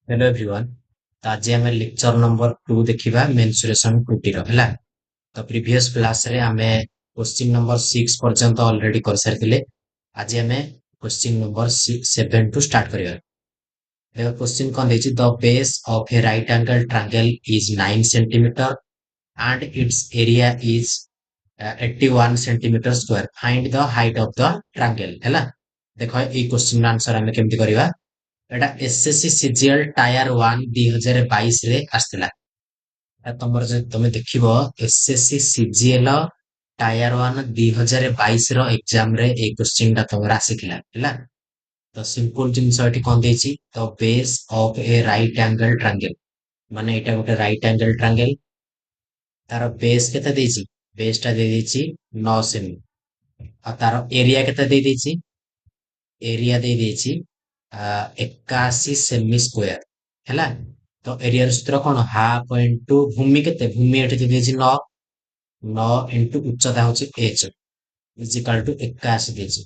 Hello everyone. तो आज आम लेक्चर नंबर 2 देखिबा मेंसुरेशन टूटी रो हैला। तो प्रीवियस क्लास रे आमे क्वेश्चन नंबर 6 पर्यंत ऑलरेडी कर सारथिले। आज आमे क्वेश्चन नंबर 7 टू स्टार्ट करिया। देखो क्वेश्चन कोन देछि, the base of a right angle triangle is 9 centimetre and it's area is 81 centimetre square, find the height of the triangle हैला। देखो ए क्वेश्चन आंसर आमे केमति करिवा। एटा एसएससी सीजीएल टायर 1 2022 रे आस्थिला। तमर जे तमे देखिबो एसएससी सीजीएल टायर 1 2022 रो एग्जाम रे ए question टा तमर आसीथिला हैला। तो सिंपल जिंस एठी कोन देछि, the base of a right angle triangle माने एटा गोटे राइट एंगल ट्रायंगल। तार बेस केते देछि, बेस टा दे देछि 9 सेमी। आ तार एरिया केते दे देछि, एरिया दे देछि 81 सेमी स्क्वायर हैला। तो एरिया रो सूत्र कोन, हाफ इनटू भूमि केते, भूमि एठी दे देछि 9, 9 इनटू उच्चता होछि h इज इक्वल टू 81 देछि।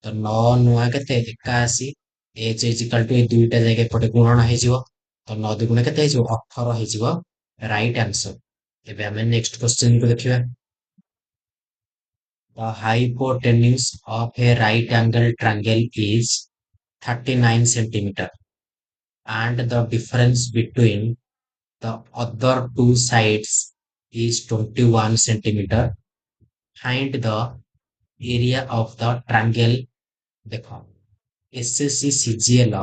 तो 9 9 केते 81, h इज इक्वल टू ए दुईटा जाके पटे गुणन हे जिवो। तो 9 दुगुण केते हे जिवो 18 हे जिवो, राइट आंसर। एबे हमें नेक्स्ट क्वेश्चन को देखिबा। The hypotenuse of a right angle triangle is 39 centimeter and the difference between the other two sides is 21 centimeter. Find the area of the triangle। देखो एसएससी सीजीएल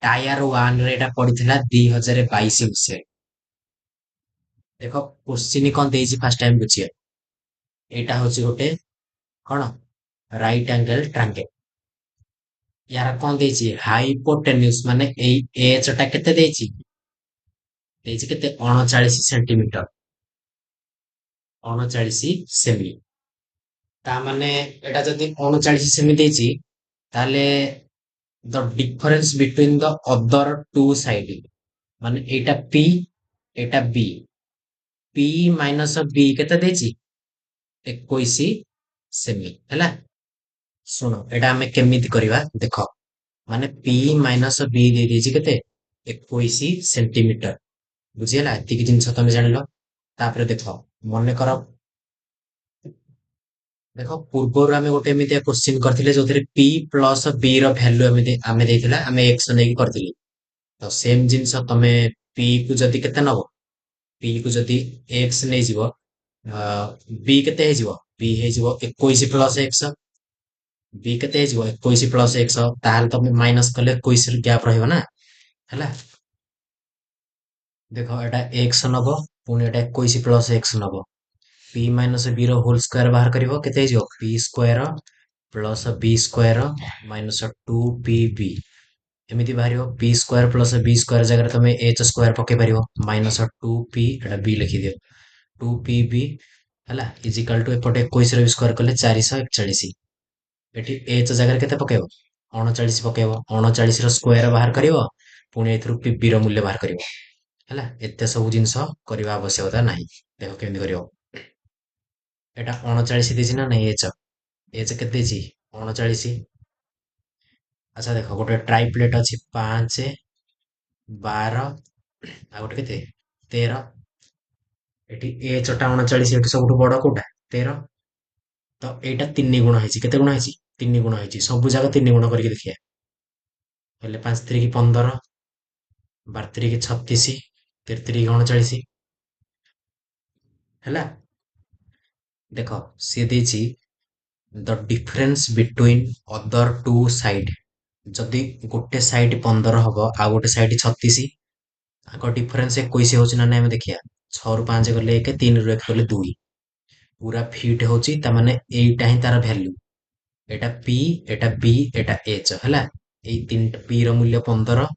टायर 1 रे एटा पडिथिला 2022 मसिया। देखो question कोन देछि first time बुझिए। एटा होछि गोटे कोन, right angle triangle. यार कोन देछि, हाइपोटेन्यूज माने एई एच टा केते देछि, देछि केते 39 सेंटीमीटर, 39 सेमी। ता माने एटा जदि 39 सेमी देछि, ताले the difference between the other two side माने एटा पी, एटा बी, पी माइनस बी केते देछि 21 सेमी हैला। सुनो एटा हमें केमिति करिवा देखो, माने पी माइनस बी दे देछि केते 21 सेंटीमीटर। बुझिला, एतिकी जिनिस तमे जानिलो। तापर देखो मने करो, देखो पूर्वरु आमे गोटे एमितिया क्वेश्चन करथिले जोथिरे p प्लस b रो वैल्यू आमे देथिला, आमे x नेकी करथिली। तो सेम जिनिस तमे p को जदि केते नबो, p को जदि x नै जिवो, b केते हे जिवो, b हे जिवो 21 प्लस x, b केते हे जिवो 21 प्लस x। ताहाल तमे माइनस कले 21 र गैप रहइबो ना हैला। देखो एटा x नबो, पुनी एटा 21 प्लस x नबो, p माइनस b रो होल स्क्वायर बाहर करिवो केते हे जिवो p square plus b square minus 2pb। एमिति बाहरियो p square plus b square जगह तमे h स्क्वायर पके परिवो, माइनस 2p एटा b लिखि दियो 2pb हैला इज इक्वल टू एपटे 21 रो स्क्वायर करले 441। एठी h जगह केते पकेबो 39 पकेबो, 39 रो स्क्वायर बाहर करिवो, पुनी एथरु pb रो मूल्य बाहर करिवो हैला। एते सब जिंस करबा आवश्यकता नाही। देखो केमिति करिवो, एटा 39 देछि ना नै h, h केते देछि 39। अच्छा देखो गोटे ट्राइप्लेट अछि 5 12 आ गोटे केते 13। एठी h टा 39, एठी सबटु बड़ कोटा 13। तो एटा 3 गुण हैछि, केते गुण हैछि 3 गुण हैछि, सब जागा 3 गुण करके देखिया। हेले 5 3 की 15, 12 3 की 36, 13 3 की 39 ହେଲା। ଦେଖ ସିଏ ଦେଇଛି the difference between other two side. ଯଦି ଗୋଟେ ସାଇଡ୍ 15 ହବ ଆଉ ଗୋଟେ ସାଇଡ୍ 36, ଆଙ୍କ ଡିଫରେନ୍ସ 21 ହଉଛି ନା ନାଇଁ ଆମେ ଦେଖିବା। 6 ରୁ 5 ଗଲେ 1, 3 ରୁ 1 ଗଲେ 2, ପୁରା ଫିଟ୍ ହଉଛି, ତାମାନେ ଏଇଟା ହିଁ ତାର ଭ୍ୟାଲ୍ୟୁ। ଏଟା P, ଏଟା B, ଏଟା H ହେଲା। ଏଇ ତିନିଟା P ର ମୂଲ୍ୟ 15,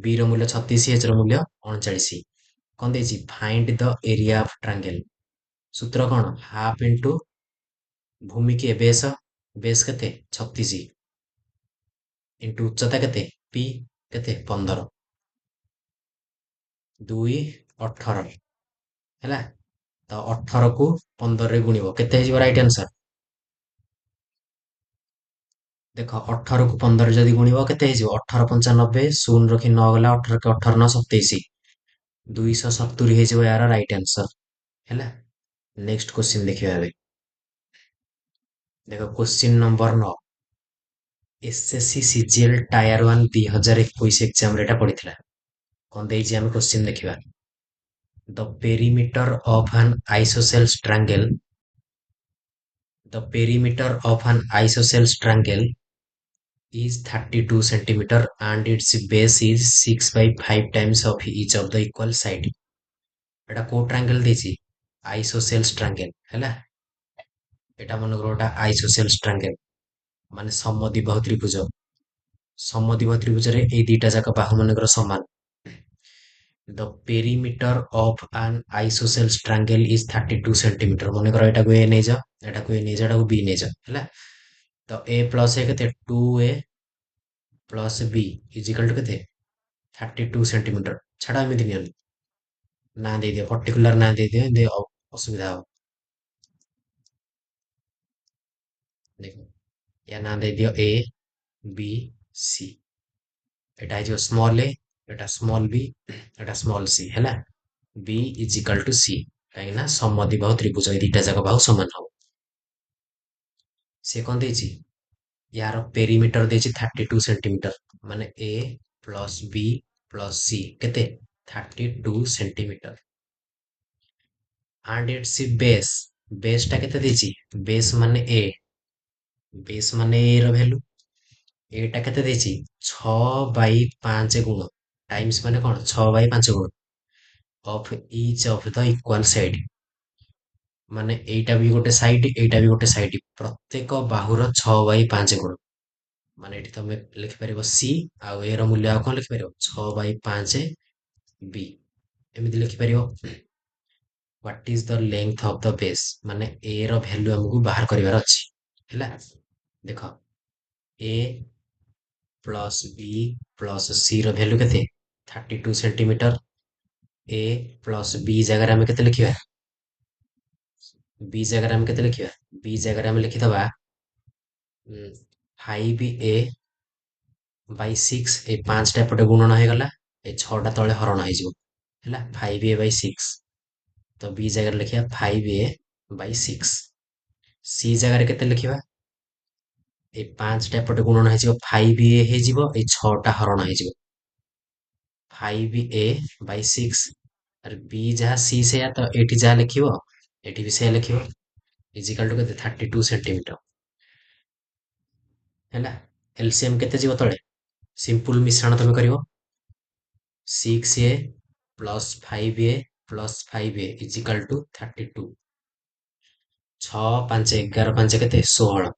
B ର ମୂଲ୍ୟ 36, H ର ମୂଲ୍ୟ 39। କଣ ଦେଇଛି, find the area of triangle. ସୂତ୍ର କଣ, ହାଫ୍ ଇଣ୍ଟୁ ଭୂମି କି ବେଶ, ବେଶ କେତେ 36 ଇଣ୍ଟୁ ଉଚ୍ଚତା କେତେ P କେତେ 15, 2 18 ହେଲା। ତ 18 କୁ 15 ରେ ଗୁଣିବ କେତେ ହେଇଯିବ, ରାଇଟ୍ ଆନ୍ସର। ଦେଖ 18 କୁ 15 ଯଦି ଗୁଣିବ କେତେ ହେଇଯିବ? 18×95, ଶୂନ ରଖି 9 ଗଲା, 18 × 18 = 27, 270 ହେଇଯିବ ୟାର ରାଇଟ୍ ଆନ୍ସର। ହେଲା, ନେକ୍ସଟ କ୍ୱେଶ୍ଚିନ୍ ଦେଖିବା ଏବେ। ଦେଖ question number 9, SSC CGL tyre 1 2021 ଏକ୍ସାମରେ ଏଟା ପଡିଥିଲା। କଣ ଦେଇଛି ଆମେ କ୍ୱେଶ୍ଚିନ୍ ଦେଖିବା। The perimeter of an isosceles triangle. The perimeter of an isosceles triangle is 32 centimeter and its base is 6 by 5 times of each of the equal side. এটা କୋଉ triangle ଦେଇଛି? Isosceles triangle ହେଲା। এটা ମନେ କର ଗୋଟେ isosceles triangle ମାନେ ସମଦ୍ୱିବାହୁ ତ୍ରିଭୁଜ। ସମଦ୍ୱିବାହୁ ତ୍ରିଭୁଜରେ ଏଇ ଦିଟା ଯାକ ବାହୁ ମନେକର ସମାନ। The perimeter of an isosceles triangle is 32 centimeter। ମନେକର ଏଟାକୁ A ନେଇଯାଅ, ଏଟାକୁ A ନେଇଯାଅ, ଏଟାକୁ B ନେଇଯାଅ ହେଲା। ତ A ପ୍ଲସ୍ A କେତେ? 2A plus B is equal to କେତେ? 32 ସେଣ୍ଟିମିଟର। ଛାଡ଼ ଏମିତି ନିଅନି, ନାଁ ଦେଇଦିଅ, ପର୍ଟିକୁଲାର ନାଁ ଦେଇଦିଅ, ଏମିତି ଅସୁବିଧା ହବ। ଦେଖ ୟା ନାଁ ଦେଇଦିଅ A B C। এটা ହେଇଯିବ ସ୍ମଲ୍ a, এটা ସ୍ମଲ୍ b, এটা ସ୍ମଲ୍ c ହେଲା। B is equal two C, କାହିଁକି ନା ସମଦ୍ୱିବାହୁ ତ୍ରିଭୁଜ ଏଇ ଦିଟା ଯାକ ବାହୁ ସମାନ ହବ। ସେ କଣ ଦେଇଛି? यार पेरीमीटर ଦେଇଛି 32 ସେଣ୍ଟିମିଟର, ମାନେ A plus B plus C କେତେ? 32 ସେଣ୍ଟିମିଟର। ଆଣ୍ଡ ଇଟ୍ସ ବେସ୍, ବେସ୍ ଟା କେତେ ଦେଇଛି? ବେସ୍ ମାନେ A, ବେସ୍ ମାନେ A ର ଭ୍ୟାଲୁ। ଏଟା କେତେ ଦେଇଛି? 6/5 ଗୁଣ, ଟାଇମ୍ସ ମାନେ କଣ? 6/5 ଗୁଣ of each of the equal side, ମାନେ ଏଇଟା ବି ଗୋଟେ ସାଇଡ୍, ଏଇଟା ବି ଗୋଟେ ସାଇଡ୍, ପ୍ରତ୍ୟେକ ବାହୁର 6/5 ଗୁଣ। ମାନେ ଏଠି ତମେ ଲେଖିପାରିବ C ଆଉ A ର ମୂଲ୍ୟ ଆଉ କଣ ଲେଖିପାରିବ? 6/5 B ଏମିତି ଲେଖିପାରିବ। What is the length of the base, ମାନେ A ର ଭ୍ୟାଲୁ ଆମକୁ ବାହାର କରିବାର ଅଛି ହେଲା। ଦେଖ A plus B plus C ର ଭ୍ୟାଲୁ କେତେ? 32 ସେଣ୍ଟିମିଟର। A ପ୍ଲସ୍ B ଜାଗାରେ ଆମେ କେତେ ଲେଖିବା? B ଜାଗାରେ ଆମେ କେତେ ଲେଖିବା? B ଜାଗାରେ ଆମେ ଲେଖିଦବା 5A/6। এই 5ଟା ଏପଟେ ଗୁଣନ ହେଇଗଲା, এই 6ଟା ତଳେ ହରଣ ହେଇଯିବ ହେଲା। 5A/6, ତ B ଜାଗାରେ ଲେଖିବା 5A/6। C ଜାଗାରେ କେତେ ଲେଖିବା? এই 5ଟା ଏପଟେ ଗୁଣନ ହେଇଯିବ, 5A ହେଇଯିବ, এই 6ଟା ହରଣ ହେଇଯିବ, 5A/6। ଆରେ B ଯାହା C ସେଇଆ, ତ ଏଠି ଯାହା ଲେଖିବ ଏଠି ବି ସେଇଆ ଲେଖିବ। ଇଜିକାଲ ଟୁ କେତେ? 32 ସେଣ୍ଟିମିଟର ହେଲା। ଏଲସିଏମ କେତେ ଯିବ ତଳେ? ସିମ୍ପଲ ମିଶ୍ରଣ ତମେ କରିବ, 6A plus 5A plus 5A is equal to 32। 6 5 11 5 କେତେ? 16।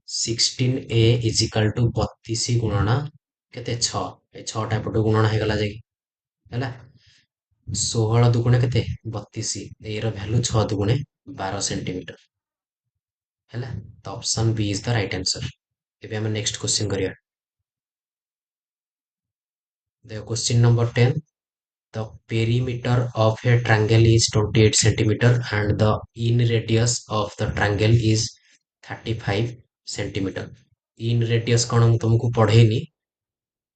16A ଇଜ ଇକାଲ ଟୁ 32 ଗୁଣନ କେତେ? 6। ଏ 6ଟା ଏପଟୁ ଗୁଣନ ହେଇଗଲା ଯାଇକି ହେଲା। 16 ଦୁଗୁଣେ କେତେ? 32। ଏର ଭ୍ୟାଲୁ 6 ଦୁଗୁଣେ 12 ସେଣ୍ଟିମିଟର ହେଲା। ତ option B is the right answer. ଏବେ ଆମେ ନେକ୍ସଟ କ୍ୱେଶ୍ଚିନ୍ କରିବା। ଦେଖ question number 10, the perimeter of a triangle is 28 centimeter and the in radius of the triangle is 35 centimeter। in radius କଣ ମୁଁ ତୁମକୁ ପଢେଇନି,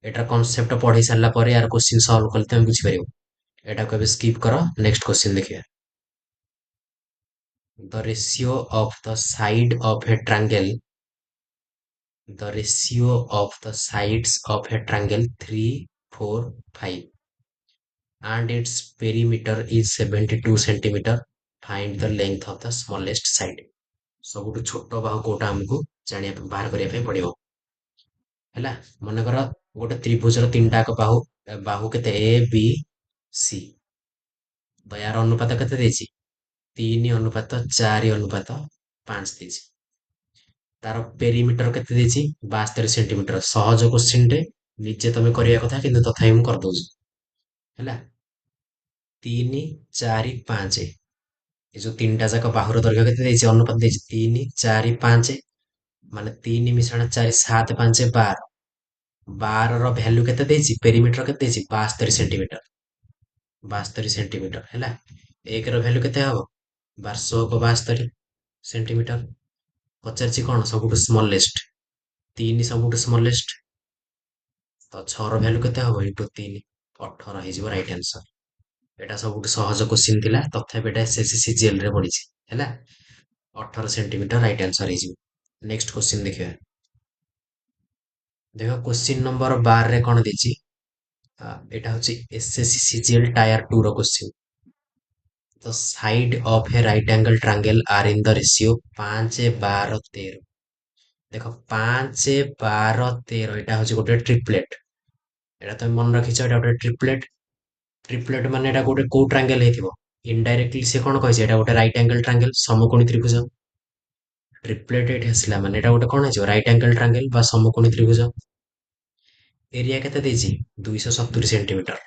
ଏଟାର କନସେପ୍ଟ ପଢେଇ ସାରିଲା ପରେ यार क्वेश्चन सॉल्व କଲେ ତମେ ବୁଝିପାରିବ। ଏଟାକୁ ଏବେ ସ୍କିପ୍ କର, ନେକ୍ସଟ क्वेश्चन ଦେଖିବା। the ratio of the side of a triangle, the ratio of the sides of a triangle 3 4 5 and its perimeter is 72 centimeter, find the length of the smallest side। ସବୁଠୁ ଛୋଟ ବାହୁ କୋଉଟା ଆମକୁ ଜାଣିବା ବାହାର କରିବା ପାଇଁ ପଡିବ ହେଲା। ମନେକର ଗୋଟେ ତ୍ରିଭୁଜର ତିନିଟାକ ବାହୁ, ବାହୁ କେତେ? A B C, ତ ୟାର ଅନୁପାତ କେତେ ଦେଇଛି? 3:4:5 ଦେଇଛି। ତାର ପେରିମିଟର କେତେ ଦେଇଛି? 72 ସେଣ୍ଟିମିଟର। ସହଜ କ୍ୱେଶ୍ଚିନ୍ ଟେ, ନିଜେ ତମେ କରିବା କଥା, କିନ୍ତୁ ତଥାପି ମୁଁ କରିଦଉଛି ହେଲା। 3 4 5, ଏ ଯୋଉ ତିନିଟା ଯାକ ବାହୁର ଦୈର୍ଘ୍ୟ କେତେ ଦେଇଛି? ଅନୁପାତ ଦେଇଛି 3 4 5, ମାନେ 3 ମିଶାଣ 4 7 5 12। 12 ର ଭ୍ୟାଲୁ କେତେ ଦେଇଛି? ପେରିମିଟର କେତେ ଦେଇଛି? 72 ସେଣ୍ଟିମିଟର। 72 ସେଣ୍ଟିମିଟର ହେଲା। 1 ର ଭ୍ୟାଲୁ କେତେ ହବ? 1272 ସେଣ୍ଟିମିଟର। ପଚାରିଛି କଣ? ସବୁଠୁ ସ୍ମଲେଷ୍ଟ। 3 ସବୁଠୁ ସ୍ମଲେଷ୍ଟ, ତ 6 ର ଭ୍ୟାଲୁ କେତେ ହବ ଇଣ୍ଟୁ 3, 18 ହେଇଯିବ ରାଇଟ୍ ଆନ୍ସର। ଏଟା ସବୁଠୁ ସହଜ କୋଶ୍ଚିନ୍ ଥିଲା, ତଥାପି ଏଟା SSC CGL ରେ ପଡିଛି ହେଲା। 18 ସେଣ୍ଟିମିଟର ରାଇଟ୍ ଆନ୍ସର ହେଇଯିବ। ନେକ୍ସଟ କୋଶ୍ଚିନ୍ ଦେଖିବା। ଦେଖ କୋଶ୍ଚିନ୍ ନମ୍ବର 12 ରେ କଣ ଦେଇଛି, ଏଟା ହଉଛି SSC CGL Tier 2 ର question. The side of a right angle triangle are in the ratio 5, 12, 13। ଦେଖ 5, 12, 13 ଏଟା ହଉଛି ଗୋଟେ ଟ୍ରିପଲେଟ। ଏଟା ତମେ ମନେ ରଖିଛ, ଏଟା ଗୋଟେ ଟ୍ରିପଲେଟ। ଟ୍ରିପଲେଟ ମାନେ ଏଟା ଗୋଟେ କୋଉ ଟ୍ରାଙ୍ଗେଲ ହେଇଥିବ, ଇନଡାଇରେକ୍ଟଲି ସେ କଣ କହିଛି, ଏଟା ଗୋଟେ ରାଇଟ ଆଙ୍ଗେଲ ଟ୍ରାଙ୍ଗେଲ, ସମକୋଣୀ ତ୍ରିଭୁଜ। ଟ୍ରିପଲେଟ ଏଠି ଆସିଲା ମାନେ ଏଟା ଗୋଟେ କଣ ହେଇଯିବ, ରାଇଟ ଆଙ୍ଗେଲ ଟ୍ରାଙ୍ଗେଲ ବା ସମକୋଣୀ ତ୍ରିଭୁଜ। ଏରିଆ କେତେ ଦେଇଛି, 270 ସେଣ୍ଟିମିଟର।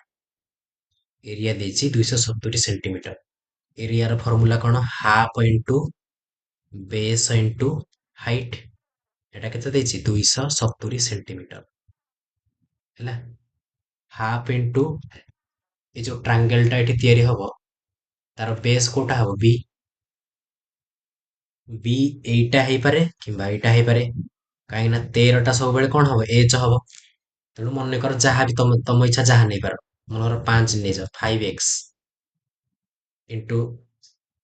ଏରିଆ ଦେଇଛି 270 ସେଣ୍ଟିମିଟର। ଏରିଆର ଫର୍ମୁଲା କଣ, ହାଫ ଇଣ୍ଟୁ ବେସ୍ ଇଣ୍ଟୁ ହାଇଟ୍। ଏଟା କେତେ ଦେଇଛି, 270 ସେଣ୍ଟିମିଟର ହେଲା। ହାଫ ଇଣ୍ଟୁ ଏ ଯୋଉ ଟ୍ରାଙ୍ଗେଲ ଟା ଏଠି ତିଆରି ହବ, ତାର ବେସ୍ କୋଉଟା ହବ, ବି। ବି ଏଇଟା ହେଇପାରେ କିମ୍ବା ଏଇଟା ହେଇପାରେ, କାହିଁକି ନା 13 ଟା ସବୁବେଳେ କଣ ହବ, ଏଚ୍ ହବ। ତେଣୁ ମନେକର ଯାହା ବି ତମ ଇଚ୍ଛା ଯାହା ନେଇପାର, ମନେକର 5 ନେଇଯାଅ, 5x ଇଣ୍ଟୁ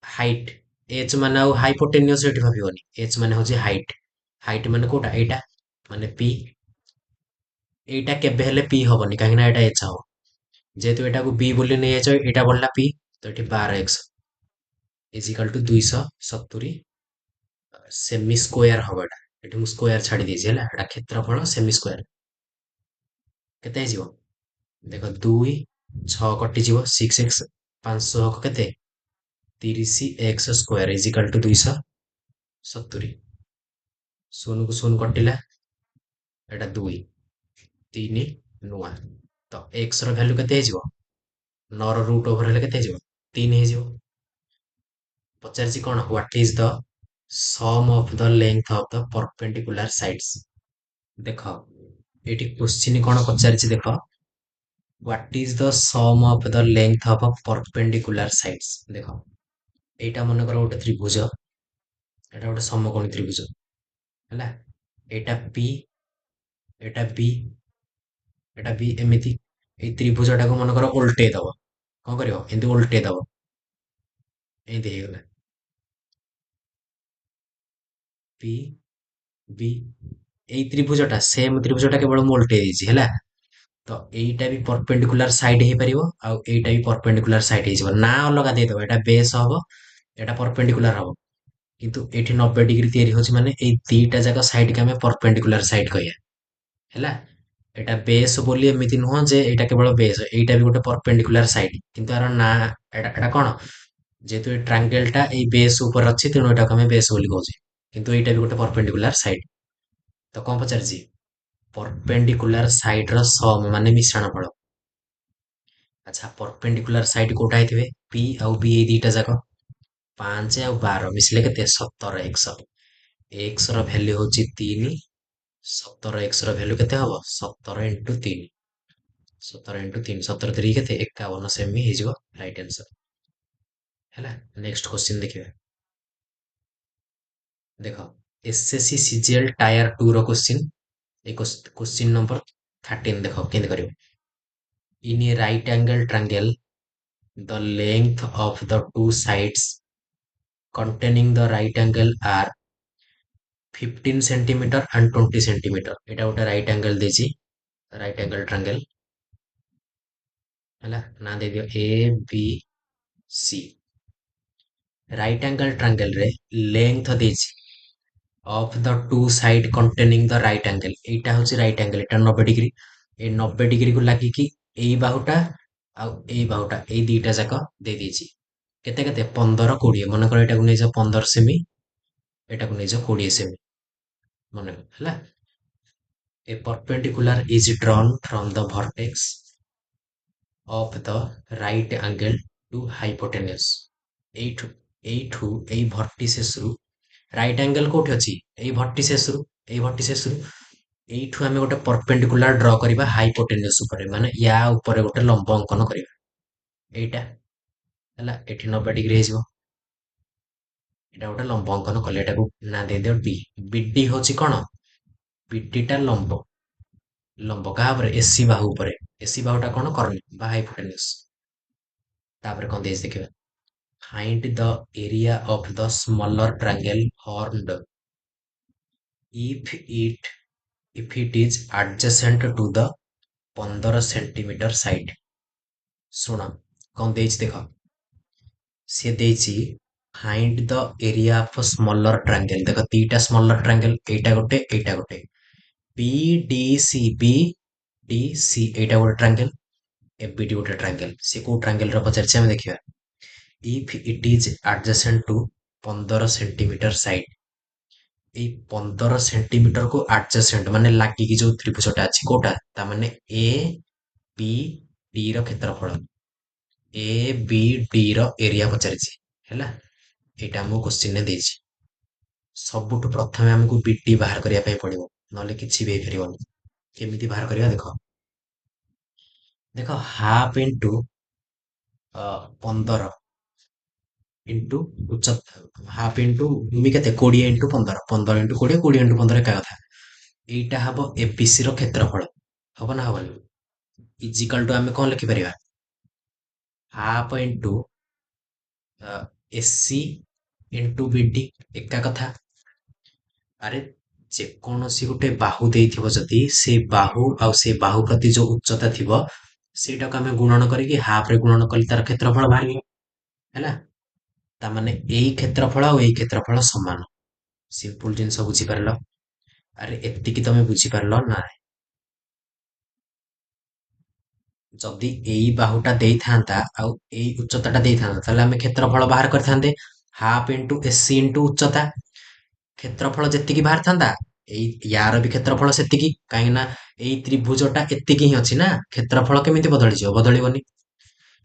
ହାଇଟ୍। ଏଚ୍ ମାନେ ଆଉ ହାଇପୋଟେନିୟସ୍ ଏଠି ଭାବିବନି, ଏଚ୍ ମାନେ ହଉଛି ହାଇଟ୍। ହାଇଟ୍ ମାନେ କୋଉଟା, ଏଇଟା ମାନେ ପି। ଏଇଟା କେବେ ହେଲେ ପି ହବନି, କାହିଁକି ନା ଏଇଟା ଏଚ୍ ହବ। ଯେହେତୁ ଏଟାକୁ ବି ବୋଲି ନେଇଯାଇଛ, ଏଇଟା ବଢିଲା ପି, ତ ଏଠି 12x ଇଜିକାଲ ଟୁ 270 ସେମି ସ୍କୋୟାର ହବ। ଏଟା ଏଠି ମୁଁ ସ୍କୋୟାର ଛାଡି ଦେଇଛି ହେଲା, ଏଟା କ୍ଷେତ୍ରଫଳ ସେମି ସ୍କୋୟାର। କେତେ ହେଇଯିବ, ଦେଖ 2, 6 କଟିଯିବ, 6x, 500 କେତେ, 30x ସ୍କୋୟାର ଇଜିକାଲ ଟୁ 270। ଶୂନକୁ ଶୂନ କଟିଲା, ଏଟା 2, 3 ନୂଆ, ତ x ର ଭ୍ୟାଲୁ କେତେ ହେଇଯିବ, 9 ର ରୁଟ୍ ଓଭର ହେଲେ କେତେ ହେଇଯିବ, 3 ହେଇଯିବ। ପଚାରିଛି କଣ, what is the SUM of the length of the perpendicular sides. ଦେଖ ଏଠି କ୍ୱେଶ୍ଚିନ୍ କଣ ପଚାରିଛି, ଦେଖ what is the SUM of the length of perpendicular sides. ଦେଖ ଏଇଟା ମନେକର ଗୋଟେ ତ୍ରିଭୁଜ, ଏଟା ଗୋଟେ ସମକୋଣୀ ତ୍ରିଭୁଜ ହେଲା। ଏଇଟା ପି, ଏଟା ବି, ଏଟା ବି, ଏମିତି ଏଇ ତ୍ରିଭୁଜଟାକୁ ମନେକର ଓଲଟେଇ ଦବ। କଣ କରିବ, ଏମିତି ଓଲଟେଇ ଦବ, ଏମିତି ହେଇଗଲା ପି ବି। ଏଇ ତ୍ରିଭୁଜଟା, ସେମ ତ୍ରିଭୁଜଟା କେବଳ ମୁଁ ଓଲଟେଇ ଦେଇଛି ହେଲା। ତ ଏଇଟା ବି ପରପେଣ୍ଡିକୁଲାର ସାଇଡ୍ ହେଇପାରିବ, ଆଉ ଏଇଟା ବି ପରପେଣ୍ଡିକୁଲାର ସାଇଡ୍ ହେଇଯିବ। ନା ଅଲଗା ଦେଇଦବ, ଏଟା ବେସ୍ ହବ, ଏଟା ପରପେଣ୍ଡିକୁଲାର ହବ। କିନ୍ତୁ ଏଠି 90 ଡିଗ୍ରୀ ତିଆରି ହଉଛି ମାନେ ଏଇ ଦିଟା ଯାକ ସାଇଡ୍ କି ଆମେ ପରପେଣ୍ଡିକୁଲାର ସାଇଡ୍ କହିବା ହେଲା। ଏଟା ବେସ୍ ବୋଲି ଏମିତି ନୁହଁ ଯେ ଏଇଟା କେବଳ ବେସ୍, ଏଇଟା ବି ଗୋଟେ ପରପେଣ୍ଡିକୁଲାର ସାଇଡ୍, କିନ୍ତୁ ଆର ନା ଏଟା କଣ, ଯେହେତୁ ଏ ଟ୍ରାଙ୍ଗେଲ ଟା ଏଇ ବେସ୍ ଉପରେ ଅଛି, ତେଣୁ ଏଟାକୁ ଆମେ ବେସ୍ ବୋଲି କହୁଛେ, କିନ୍ତୁ ଏଇଟା ବି ଗୋଟେ ପରପେଣ୍ଡିକୁଲାର ସାଇଡ୍। ତ କଣ ପଚାରିଛି, ପରପେଣ୍ଡିକୁଲାର ସାଇଡ୍ ର ସମ ମାନେ ମିଶ୍ରଣ ଫଳ। ଆଚ୍ଛା ପରପେଣ୍ଡିକୁଲାର ସାଇଡ୍ କୋଉଟା ହେଇଥିବେ, ପି ଆଉ ବି, ଏଇ ଦିଟା ଯାକ। 5 ଆଉ 12 ମିଶିଲେ କେତେ, 17x। x ର ଭ୍ୟାଲ୍ୟୁ ହଉଛି 3, 17x ର ଭ୍ୟାଲ୍ୟୁ କେତେ ହବ, 17 ଇଣ୍ଟୁ 3, 17 ଇଣ୍ଟୁ 3, 17 3 କେତେ, 51 ସେମି ହେଇଯିବ ରାଇଟ୍ ଆନ୍ସର ହେଲା। ନେକ୍ସଟ କ୍ୱେଶ୍ଚିନ୍ ଦେଖିବା। ଦେଖ SSC CGL Tier 2 ର କ୍ୱେଶ୍ଚିନ୍, এই क्वेश्चन नंबर 13 ଦେଖ କେମିତି କରିବ। In a right angle triangle, the length of the two sides containing the right angle are 15 centimeter and 20 centimeter। এটা ଗୋଟେ right angle ଦେଇଛି, right angle triangle ହେଲା, ନା ଦେଇଦିଅ A B C। right angle triangle ରେ length ଦେଇଛି of the two side containing the right angle। এইটা হচ্ছে right angle, এটা 90 ডিগ্রি। এই 90 ডিগ্রি କୁ ଲାଗିକି ଏଇ ବାହୁଟା ଆଉ ଏଇ ବାହୁଟା, ଏଇ ଦିଟା ଯାକ ଦେଇ ଦେଇଛି କେତେ କେତେ, 15 20। ମନେକର ଏଟାକୁ ନେଇଯାଅ 15 ସେମି, ଏଟାକୁ ନେଇଯାଅ 20 ସେମି, ମନେ ହେଲା। A perpendicular is drawn from the vertex of the right angle to hypotenuse। এইଠୁ এইଠୁ ଏଇ ଭର୍ଟିସେସରୁ, ରାଇଟ ଆଙ୍ଗେଲ କୋଉଠି ଅଛି, ଏଇ ଭର୍ଟିସେସରୁ, ଏଇ ଭର୍ଟିସେସରୁ ଏଇଠୁ ଆମେ ଗୋଟେ ପରପେଣ୍ଡିକୁଲାର ଡ୍ର କରିବା ହାଇପୋଟେନିୟସ ଉପରେ, ମାନେ ୟା ଉପରେ ଗୋଟେ ଲମ୍ବ ଅଙ୍କନ କରିବା। ଏଇଟା ହେଲା, ଏଠି 90 ଡିଗ୍ରୀ ହେଇଯିବ, ଏଇଟା ଗୋଟେ ଲମ୍ବ ଅଙ୍କନ କଲେ, ଏଟାକୁ ନା ଦେଇଦିଅ ଡି। ବିଡି ହଉଛି କଣ, BD ଟା ଲମ୍ବ, ଲମ୍ବ କାହା ଉପରେ? ଏସି ବାହୁ ଉପରେ। ଏସି ବାହୁଟା କଣ? କର୍ଣ୍ଣ ବା ହାଇପୋଟେନସ୍। ତାପରେ କଣ ଦେଇଛି ଦେଖିବା। Find the area of the smaller triangle formed if it if it is adjacent to the 15 centimetre side. ଶୁଣ କଣ ଦେଇଛି ଦେଖ। ସିଏ ଦେଇଛି find the area of smaller triangle। ଦେଖ ଦିଟା ସ୍ମଲର ଟ୍ରାଙ୍ଗେଲ, ଏଇଟା ଗୋଟେ ଏଇଟା ଗୋଟେ। BDC ଏଇଟା ଗୋଟେ ଟ୍ରାଙ୍ଗେଲ, ଏବିଟି ଗୋଟେ ଟ୍ରାଙ୍ଗେଲ। ସେ କୋଉ ଟ୍ରାଙ୍ଗେଲର ପଚାରିଛି ଆମେ ଦେଖିବା। If it is adjacent to 15 centimetre side. ଏଇ 15 ସେଣ୍ଟିମିଟର କୁ ଆଡଜସେଣ୍ଟ ମାନେ ଲାଗିକି ଯୋଉ ତ୍ରିଭୁଜଟା ଅଛି କୋଉଟା? ତା ମାନେ ଏ ବି ଡି ର କ୍ଷେତ୍ରଫଳ। ଏ ବି ଡି ର ଏରିଆ ପଚାରିଛି ହେଲା। ଏଇଟା ଆମକୁ କୋଶ୍ଚିନରେ ଦେଇଛି। ସବୁଠୁ ପ୍ରଥମେ ଆମକୁ ବିଡି ବାହାର କରିବା ପାଇଁ ପଡିବ, ନହେଲେ କିଛି ବି ହେଇପାରିବନି। କେମିତି ବାହାର କରିବା ଦେଖ। ଦେଖ ହାଫ ଇଣ୍ଟୁ 15 ଇଣ୍ଟୁ ଉଚ୍ଚତା, ହାଫ ଇଣ୍ଟୁ ଭୂମି କେତେ? 20 ଇଣ୍ଟୁ 15, 15 ଇଣ୍ଟୁ 20, 20 ଇଣ୍ଟୁ 15 ଏକା କଥା। ଏଇଟା ହବ ଏବିସି ର କ୍ଷେତ୍ରଫଳ। ହବ ନା ହବନି? ଇଜିକାଲ ଟୁ ଆମେ କଣ ଲେଖିପାରିବା? Half into AC into BD, ଏକା କଥା। ଆରେ ଯେକୌଣସି ଗୋଟେ ବାହୁ ଦେଇଥିବ ଯଦି, ସେଇ ବାହୁ ଆଉ ସେଇ ବାହୁ ପ୍ରତି ଯୋଉ ଉଚ୍ଚତା ଥିବ ସେଇଟାକୁ ଆମେ ଗୁଣନ କରିକି ହାଫ ରେ ଗୁଣନ କଲେ ତାର କ୍ଷେତ୍ରଫଳ ବାହାରିବ ହେଲା। ତାମାନେ ଏଇ କ୍ଷେତ୍ରଫଳ ଆଉ ଏଇ କ୍ଷେତ୍ରଫଳ ସମାନ। ସିମ୍ପଲ ଜିନିଷ ବୁଝିପାରିଲ? ଆରେ ଏତିକି ତମେ ବୁଝିପାରିଲ ନା? ଯଦି ଏଇ ବାହୁଟା ଦେଇଥାନ୍ତା ଆଉ ଏଇ ଉଚ୍ଚତାଟା ଦେଇଥାନ୍ତା, ତାହେଲେ ଆମେ କ୍ଷେତ୍ରଫଳ ବାହାର କରିଥାନ୍ତେ। ହାଫ ଇଣ୍ଟୁ ଏସି ଇଣ୍ଟୁ ଉଚ୍ଚତା, କ୍ଷେତ୍ରଫଳ ଯେତିକି ବାହାରିଥାନ୍ତା ଏଇ ୟାର ବି କ୍ଷେତ୍ରଫଳ ସେତିକି। କାହିଁକି ନା ଏଇ ତ୍ରିଭୁଜଟା ଏତିକି ହିଁ ଅଛି ନା, କ୍ଷେତ୍ରଫଳ କେମିତି ବଦଳିଯିବ? ବଦଳିବନି।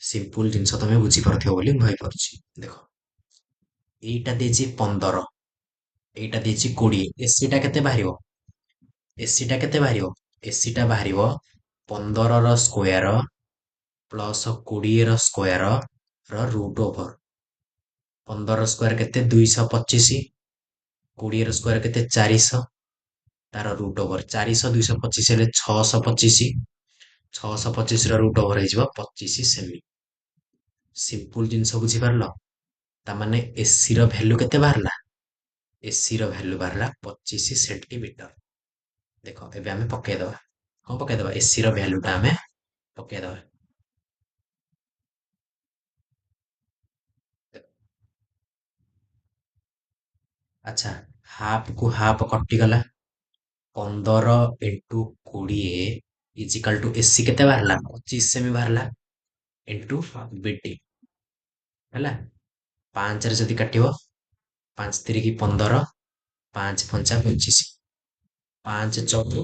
ସିମ୍ପଲ ଜିନିଷ ତମେ ବୁଝିପାରୁଥିବ ବୋଲି ମୁଁ ଭାବିପାରୁଛି। ଦେଖ ଏଇଟା ଦେଇଛି 15, ଏଇଟା ଦେଇଛି 20। ଏସି ଟା କେତେ ବାହାରିବ? ଏସି ଟା କେତେ ବାହାରିବ? ଏସି ଟା ବାହାରିବ 15 ର ସ୍କୋୟାର ପ୍ଲସ 20 ର ସ୍କୋୟାର ର ରୁଟ ଓଭର। 15 ର ସ୍କୋୟାର କେତେ? 225। 20 ର ସ୍କୋୟାର କେତେ? 400। ତାର ରୁଟ ଓଭର 400, 225 ହେଲେ 625। 625 ର ରୁଟ ଓଭର ହେଇଯିବ 25 ସେମି। ସିମ୍ପଲ ଜିନିଷ ବୁଝିପାରିଲ? ତାମାନେ ଏସି ର ଭ୍ୟାଲୁ କେତେ ବାହାରିଲା? ଏସି ର ଭ୍ୟାଲୁ ବାହାରିଲା 25 ସେଣ୍ଟିମିଟର। ଦେଖ ଏବେ ଆମେ ପକେଇଦବା। କଣ ପକେଇଦବା? ଏସି ର ଭ୍ୟାଲୁ ଟା ଆମେ ପକେଇଦବା। ଆଚ୍ଛା, ହାଫ କୁ ହାଫ କଟିଗଲା। 15 ଇଣ୍ଟୁ 20 ଇଜିକାଲ ଟୁ ଏସି କେତେ ବାହାରିଲା? 25 ସେମି ବାହାରିଲା ଇଣ୍ଟୁ ବିଡି ହେଲା। 5 ରେ ଯଦି କାଟିବ, 5 ତିରିକି 15, 5 ପଞ୍ଚା 25, 5 ଚଉକୁ,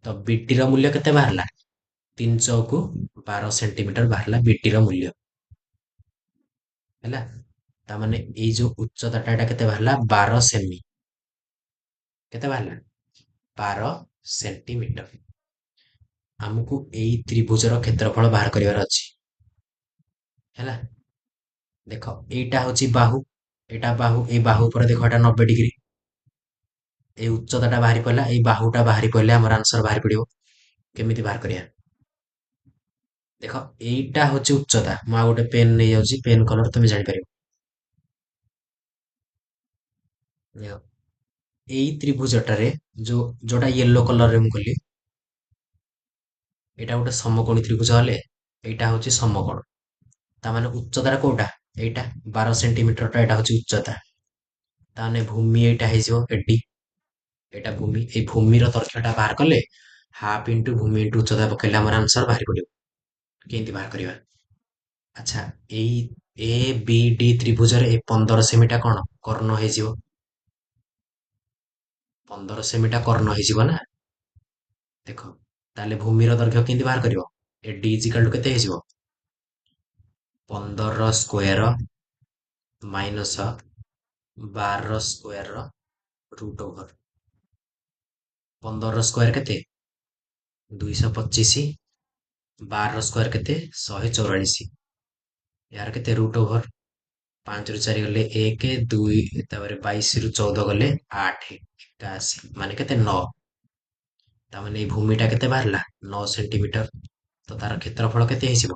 ତ ବିଡି ର ମୂଲ୍ୟ କେତେ ବାହାରିଲା? 3 ଚଉକୁ 12 ସେଣ୍ଟିମିଟର ବାହାରିଲା ବିଡି ର ମୂଲ୍ୟ ହେଲା। ତାମାନେ ଏଇ ଯୋଉ ଉଚ୍ଚତାଟା ଏଟା କେତେ ବାହାରିଲା? 12 ସେମି। କେତେ ବାହାରିଲା? 12 ସେଣ୍ଟିମିଟର। ଆମକୁ ଏଇ ତ୍ରିଭୁଜର କ୍ଷେତ୍ରଫଳ ବାହାର କରିବାର ଅଛି ହେଲା। ଦେଖ ଏଇଟା ହଉଛି ବାହୁ, ଏଇଟା ବାହୁ, ଏଇ ବାହୁ ଉପରେ ଦେଖ ଏଟା 90 ଡିଗ୍ରୀ। ଏଇ ଉଚ୍ଚତାଟା ବାହାରି ପଡିଲା, ଏଇ ବାହୁଟା ବାହାରି ପଡିଲେ ଆମର ଆନ୍ସର ବାହାରି ପଡିବ। କେମିତି ବାହାର କରିବା? ଦେଖ ଏଇଟା ହଉଛି ଉଚ୍ଚତା। ମୁଁ ଆଉ ଗୋଟେ ପେନ୍ ନେଇଯାଉଛି, ପେନ୍ କଲର ତମେ ଜାଣିପାରିବ। ଦେଖ ଏଇ ତ୍ରିଭୁଜଟାରେ ଯୋଉଟା ୟେଲୋ କଲରରେ ମୁଁ କଲି, ଏଇଟା ଗୋଟେ ସମକୋଣୀ ତ୍ରିଭୁଜ ହେଲେ ଏଇଟା ହଉଛି ସମକୋଣ। ତାମାନେ ଉଚ୍ଚତାଟା କୋଉଟା? ଏଇଟା 12 ସେଣ୍ଟିମିଟରଟା, ଏଇଟା ହଉଛି ଉଚ୍ଚତା। ତାମାନେ ଭୂମି ଏଇଟା ହେଇଯିବ ଏଡି। ଏଇଟା ଭୂମି। ଏଇ ଭୂମିର ଦୈର୍ଘ୍ୟଟା ବାହାର କଲେ ହାଫ ଇଣ୍ଟୁ ଭୂମି ଇଣ୍ଟୁ ଉଚ୍ଚତା ପକେଇଲେ ଆମର ଆନ୍ସର ବାହାରି ପଡିବ। କେମିତି ବାହାର କରିବା? ଆଚ୍ଛା, ଏଇ ଏ ବି ଡି ତ୍ରିଭୁଜରେ ଏଇ 15 ସେମିଟା କଣ? କର୍ଣ୍ଣ ହେଇଯିବ। 15 ସେମିଟା କର୍ଣ୍ଣ ହେଇଯିବ ନା। ଦେଖ ତାହେଲେ ଭୂମିର ଦୈର୍ଘ୍ୟ କେମିତି ବାହାର କରିବ? ଏଡି ଇଜିକାଲ ଟୁ କେତେ ହେଇଯିବ? 15 ର ସ୍କୋୟାର ମାଇନସ 12 ର ସ୍କୋୟାର ରୁଟ ଓଭର। 15 ର ସ୍କୋୟାର କେତେ? 225। 12 ର ସ୍କୋୟାର କେତେ? 144। ୟାର କେତେ? Route over. 5 ରୁ 4 ଗଲେ 1, 2, ତାପରେ 22 ରୁ 14 ଗଲେ 8, 81 ମାନେ କେତେ? 9। ତାମାନେ ଏଇ ଭୂମିଟା କେତେ ବାହାରିଲା 9 ସେଣ୍ଟିମିଟର। ତ ତାର କ୍ଷେତ୍ରଫଳ କେତେ ହେଇଯିବ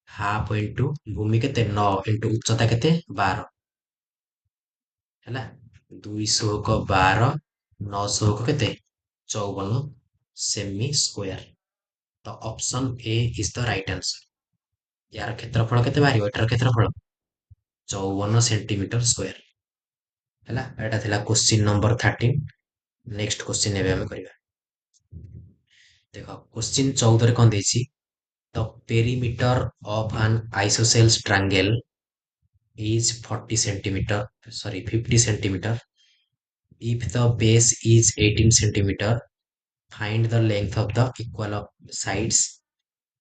ହାଫ୍ ଇଣ୍ଟୁ ଭୂମି କେତେ 9 ଇଣ୍ଟୁ ଉଚ୍ଚତା କେତେ 12 ହେଲା। 2 ସହକ 12 9 ସହକ କେତେ 54 ସେମି ସ୍କୋୟାର। ତ option A is the right answer. ୟାର କ୍ଷେତ୍ରଫଳ କେତେ ବାହାରିବ ଏଟାର କ୍ଷେତ୍ରଫଳ 54 ସେଣ୍ଟିମିଟର ସ୍କୋୟାର ହେଲା। ଏଟା ଥିଲା କ୍ୱେଶ୍ଚିନ୍ ନମ୍ବର 13। ନେକ୍ସଟ କ୍ୱେଶ୍ଚିନ୍ ଏବେ ଆମେ କରିବା। ଦେଖ କ୍ୱେଶ୍ଚିନ୍ 14 ରେ କଣ ଦେଇଛି ଦ ପେରିମିଟର ଅଫ ଆନ୍ ଆଇସୋସେଲ୍ସ triangle is 40 centimeter, sorry 50 centimeter. If the base is 18 centimeter, find the length of the equal of sides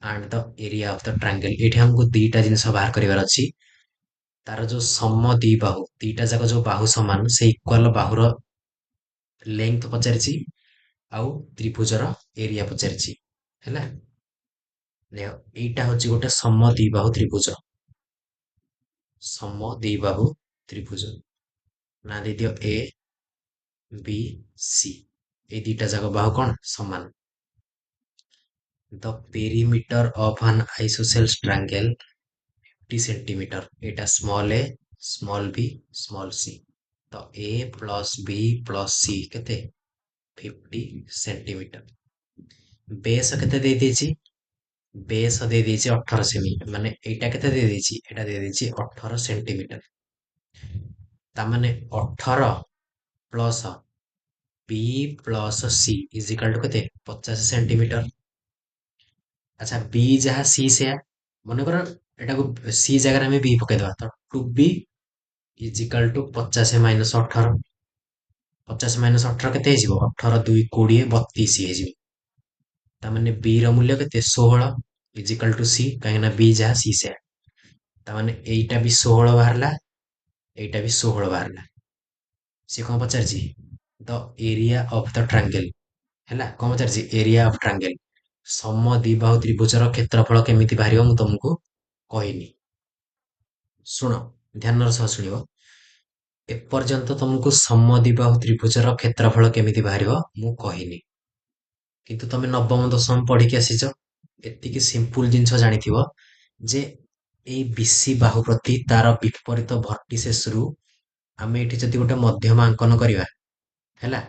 and the area of the triangle। ଏଠି ଆମକୁ ଦିଟା ଜିନିଷ ବାହାର କରିବାର ଅଛି। ତାର ଯୋଉ ସମ ଦି ବାହୁ ଦିଟା ଯାକ ଯୋଉ ବାହୁ ସମାନ ସେ ଇକ୍ୱାଲ ବାହୁର ଲେନ୍ଥ ପଚାରିଛି ଆଉ ତ୍ରିଭୁଜର ଏରିଆ ପଚାରିଛି ହେଲା। ଏଇଟା ହଉଛି ଗୋଟେ ସମ ଦି ବାହୁ ତ୍ରିଭୁଜ। ସମ ଦି ବାହୁ ତ୍ରିଭୁଜ ନା ଦେଇଦିଅ ଏ বি সি। এই দুইটা যাক বাহু কোণ সমান। দ পেরিমিটর অফ আন আইসোসেলস ট্রাঙ্গেল 50 সেন্টিমিটর। এটা small a small B small C. তো এ প্লস বি প্লস সি কেতে 50 সেন্টিমিটর। বেস কেতে দেই দিয়েছি বেস দেই দিয়েছি 18 সেমি মানে এইটা কেতে দেই দিয়েছি এটা দেই দিয়েছি 18 সেন্টিমিটর। তা মানে 18 plus b plus c is equal to কেতে 50 সেন্টিমিটর। আচ্ছা বি যাহা সি সেয়া মনেকর এটাକୁ সি জায়গায় আমি বি পকাইদেবা তো 2b is equal two 50 minus 18। 50 minus 18 কেতে ହେଇଯିବ 18 2 20 32 ହେଇଯିବ। ତା ମାନେ b ର ମୂଲ୍ୟ କେତେ 16 ଇଜ ଇକାଲ ଟୁ c କାହିଁକି ନା b ଯାହା c ସେୟା। ତା ମାନେ ଏଇଟା ବି 16 ବାହାରିଲା ଏଇଟା ବି 16 ବାହାରିଲା। ସେ କଣ ପଚାରିଛି the area of the triangle ହେଲା। କଣ ପଚାରିଛି ଏରିଆ ଅଫ ଟ୍ରାଙ୍ଗେଲ। ସମ ଦ୍ୱିବାହୁ ତ୍ରିଭୁଜର କ୍ଷେତ୍ରଫଳ କେମିତି ବାହାରିବ ମୁଁ ତମକୁ କହିନି। ଶୁଣ ଧ୍ୟାନର ସହ ଶୁଣିବ। ଏପର୍ଯ୍ୟନ୍ତ ତମକୁ ସମ ଦ୍ୱିବାହୁ ତ୍ରିଭୁଜର କ୍ଷେତ୍ରଫଳ କେମିତି ବାହାରିବ ମୁଁ କହିନି। କିନ୍ତୁ ତମେ ନବମ ଦଶମ ପଢିକି ଆସିଛ ଏତିକି ସିମ୍ପୁଲ ଜିନିଷ ଜାଣିଥିବ ଯେ ଏଇ ବିସି ବାହୁ ପ୍ରତି ତାର ବିପରୀତ ଭର୍ଟିସେସରୁ ଆମେ ଏଠି ଯଦି ଗୋଟେ ମଧ୍ୟମାଙ୍କନ କରିବା ହେଲା।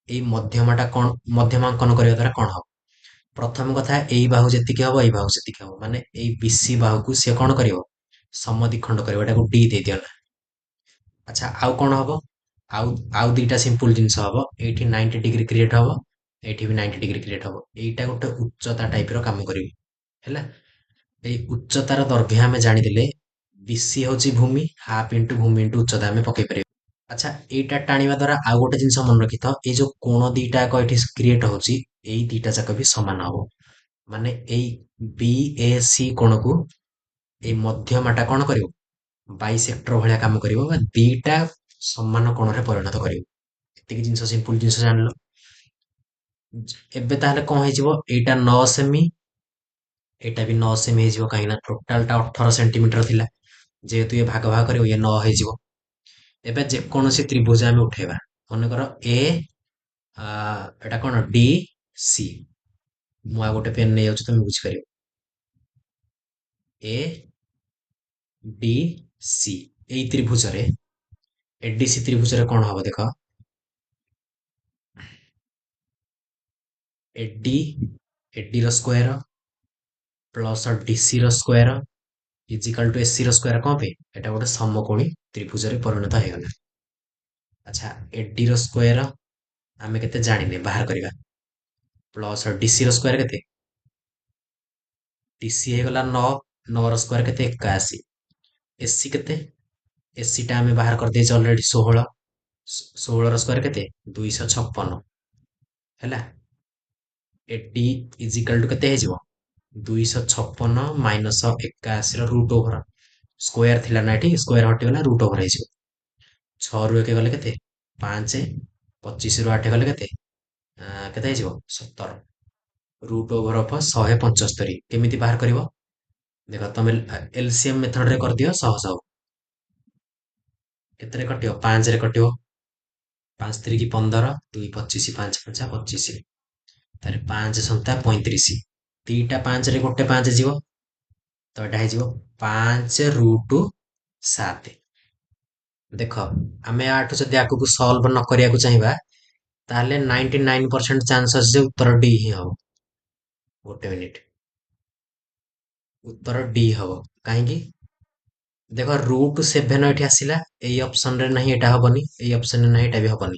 ଏଇ ମଧ୍ୟମାଟା କଣ ମଧ୍ୟମାଙ୍କନ କରିବା ଦ୍ୱାରା କଣ ହବ ପ୍ରଥମ କଥା ଏଇ ବାହୁ ଯେତିକି ହବ ଏଇ ବାହୁ ସେତିକି ହବ ମାନେ ଏଇ ବିସି ବାହୁକୁ ସିଏ କଣ କରିବ ସମଦ୍ୱିଖଣ୍ଡ କରିବ। ଏଟାକୁ ଡି ଦେଇଦିଅ ନା। ଆଚ୍ଛା ଆଉ କଣ ହବ ଆଉ ଆଉ ଦିଟା ସିମ୍ପୁଲ ଜିନିଷ ହବ। ଏଇଠି 90 ଡିଗ୍ରୀ କ୍ରିଏଟ ହବ ଏଇଠି ବି 90 ଡିଗ୍ରୀ କ୍ରିଏଟ ହବ। ଏଇଟା ଗୋଟେ ଉଚ୍ଚତା ଟାଇପର କାମ କରିବ ହେଲା। ଏଇ ଉଚ୍ଚତାର ଦୈର୍ଘ୍ୟ ଆମେ ଜାଣିଦେଲେ ବିସି ହଉଛି ଭୂମି ହାଫ୍ ଇଣ୍ଟୁ ଭୂମି ଇଣ୍ଟୁ ଉଚ୍ଚତା ଆମେ ପକେଇ ପାରିବା। ଆଚ୍ଛା ଏଇଟା ଟାଣିବା ଦ୍ୱାରା ଆଉ ଗୋଟେ ଜିନିଷ ମନେ ରଖିଥାଅ ଏଇ ଯୋଉ କୋଣ ଦିଟା ଯାକ ଏଠି କ୍ରିଏଟ ହଉଛି ଏଇ ଦିଟା ଯାକ ବି ସମାନ ହବ। ମାନେ ଏଇ ବି ଏ ସି କୋଣକୁ ଏଇ ମଧ୍ୟମାଟା କଣ କରିବ ବାଇସେକ୍ଟର ଭଳିଆ କାମ କରିବ ବା ଦିଟା ସମାନ କୋଣରେ ପରିଣତ କରିବ। ଏତିକି ଜିନିଷ ସିମ୍ପୁଲ ଜିନିଷ ଜାଣିଲ। ଏବେ ତାହେଲେ କଣ ହେଇଯିବ ଏଇଟା 9 ସେମି ଏଇଟା ବି 9 ସେମି ହେଇଯିବ କାହିଁକି ନା ଟୋଟାଲଟା 18 ସେଣ୍ଟିମିଟର ଥିଲା। ଯେହେତୁ ଇଏ ଭାଗ ଭାଗ କରିବ ଇଏ 9 ହେଇଯିବ। ଏବେ ଯେକୌଣସି ତ୍ରିଭୁଜ ଆମେ ଉଠେଇବା ମନେକର ଏ ଏଟା କଣ ଡି ସି। ମୁଁ ଆଉ ଗୋଟେ ପେନ୍ ନେଇଯାଉଛି ତମେ ବୁଝିପାରିବ। ଏ ଡି ସି ଏଇ ତ୍ରିଭୁଜରେ ଏଡିସି ତ୍ରିଭୁଜରେ କଣ ହବ ଦେଖ ଏଡି ଏଡିର ସ୍କୋୟାର ପ୍ଲସ ଡିସି ର ସ୍କୋୟାର ଇଜିକାଲ ଟୁ ଏସି ର ସ୍କୋୟାର। କଣ ପାଇଁ ଏଟା ଗୋଟେ ସମକୋଣୀ ତ୍ରିଭୁଜରେ ପରିଣତ ହେଇଗଲା। ଆଚ୍ଛା ଏଡି ର ସ୍କୋୟାର ଆମେ କେତେ ଜାଣିନେ ବାହାର କରିବା ପ୍ଲସ ଡିସି ର ସ୍କୋୟାର କେତେ ଡିସି ହେଇଗଲା 9 9 ର ସ୍କୋୟାର କେତେ 81। ଏସି କେତେ ଏସି ଟା ଆମେ ବାହାର କରିଦେଇଛେ ଅଲରେଡି 16 16 ର ସ୍କୋୟାର କେତେ 256 ହେଲା। ଏଡି ଇଜିକାଲ ଟୁ କେତେ ହେଇଯିବ 256 ମାଇନସ 81 ର ରୁଟ ଓଭର। ସ୍କୋୟାର ଥିଲା ନା ଏଠି ସ୍କୋୟାର ହଟିଗଲା ରୁଟ ଓଭର ହେଇଯିବ। 6 ରୁ 1 ଗଲେ କେତେ 5 25 ରୁ 8 ଗଲେ କେତେ କେତେ ହେଇଯିବ 17। ରୁଟ ଓଭର ଅଫ 175 କେମିତି ବାହାର କରିବ ଦେଖ ତମେ ଏଲସିଏମ ମେଥଡରେ କରିଦିଅ ସହଜ ହବ। କେତେରେ କଟିବ 5 ରେ କଟିବ 5 3 କି 15 2 25 5 5 25। ତାପରେ 5 ସନ୍ତା 35, ଦିଟା 5 ରେ ଗୋଟେ 5 ଯିବ, ତ ଏଟା ହେଇଯିବ 5 ରୁଟ 7। ଦେଖ ଆମେ ଆଠୁ ଯଦି ଆଗକୁ ସଲ୍ଭ ନ କରିବାକୁ ଚାହିଁବା ତାହେଲେ 99% ଚାନ୍ସ ଅଛି ଯେ ଉତ୍ତର ଡି ହିଁ ହବ। ଗୋଟେ ମିନିଟ, ଉତ୍ତର ଡି ହବ। କାହିଁକି? ଦେଖ √7 ଏଠି ଆସିଲା, ଏଇ ଅପସନ ରେ ନାହିଁ, ଏଟା ହବନି, ଏଇ ଅପସନ ରେ ନାହିଁ, ଏଟା ବି ହବନି।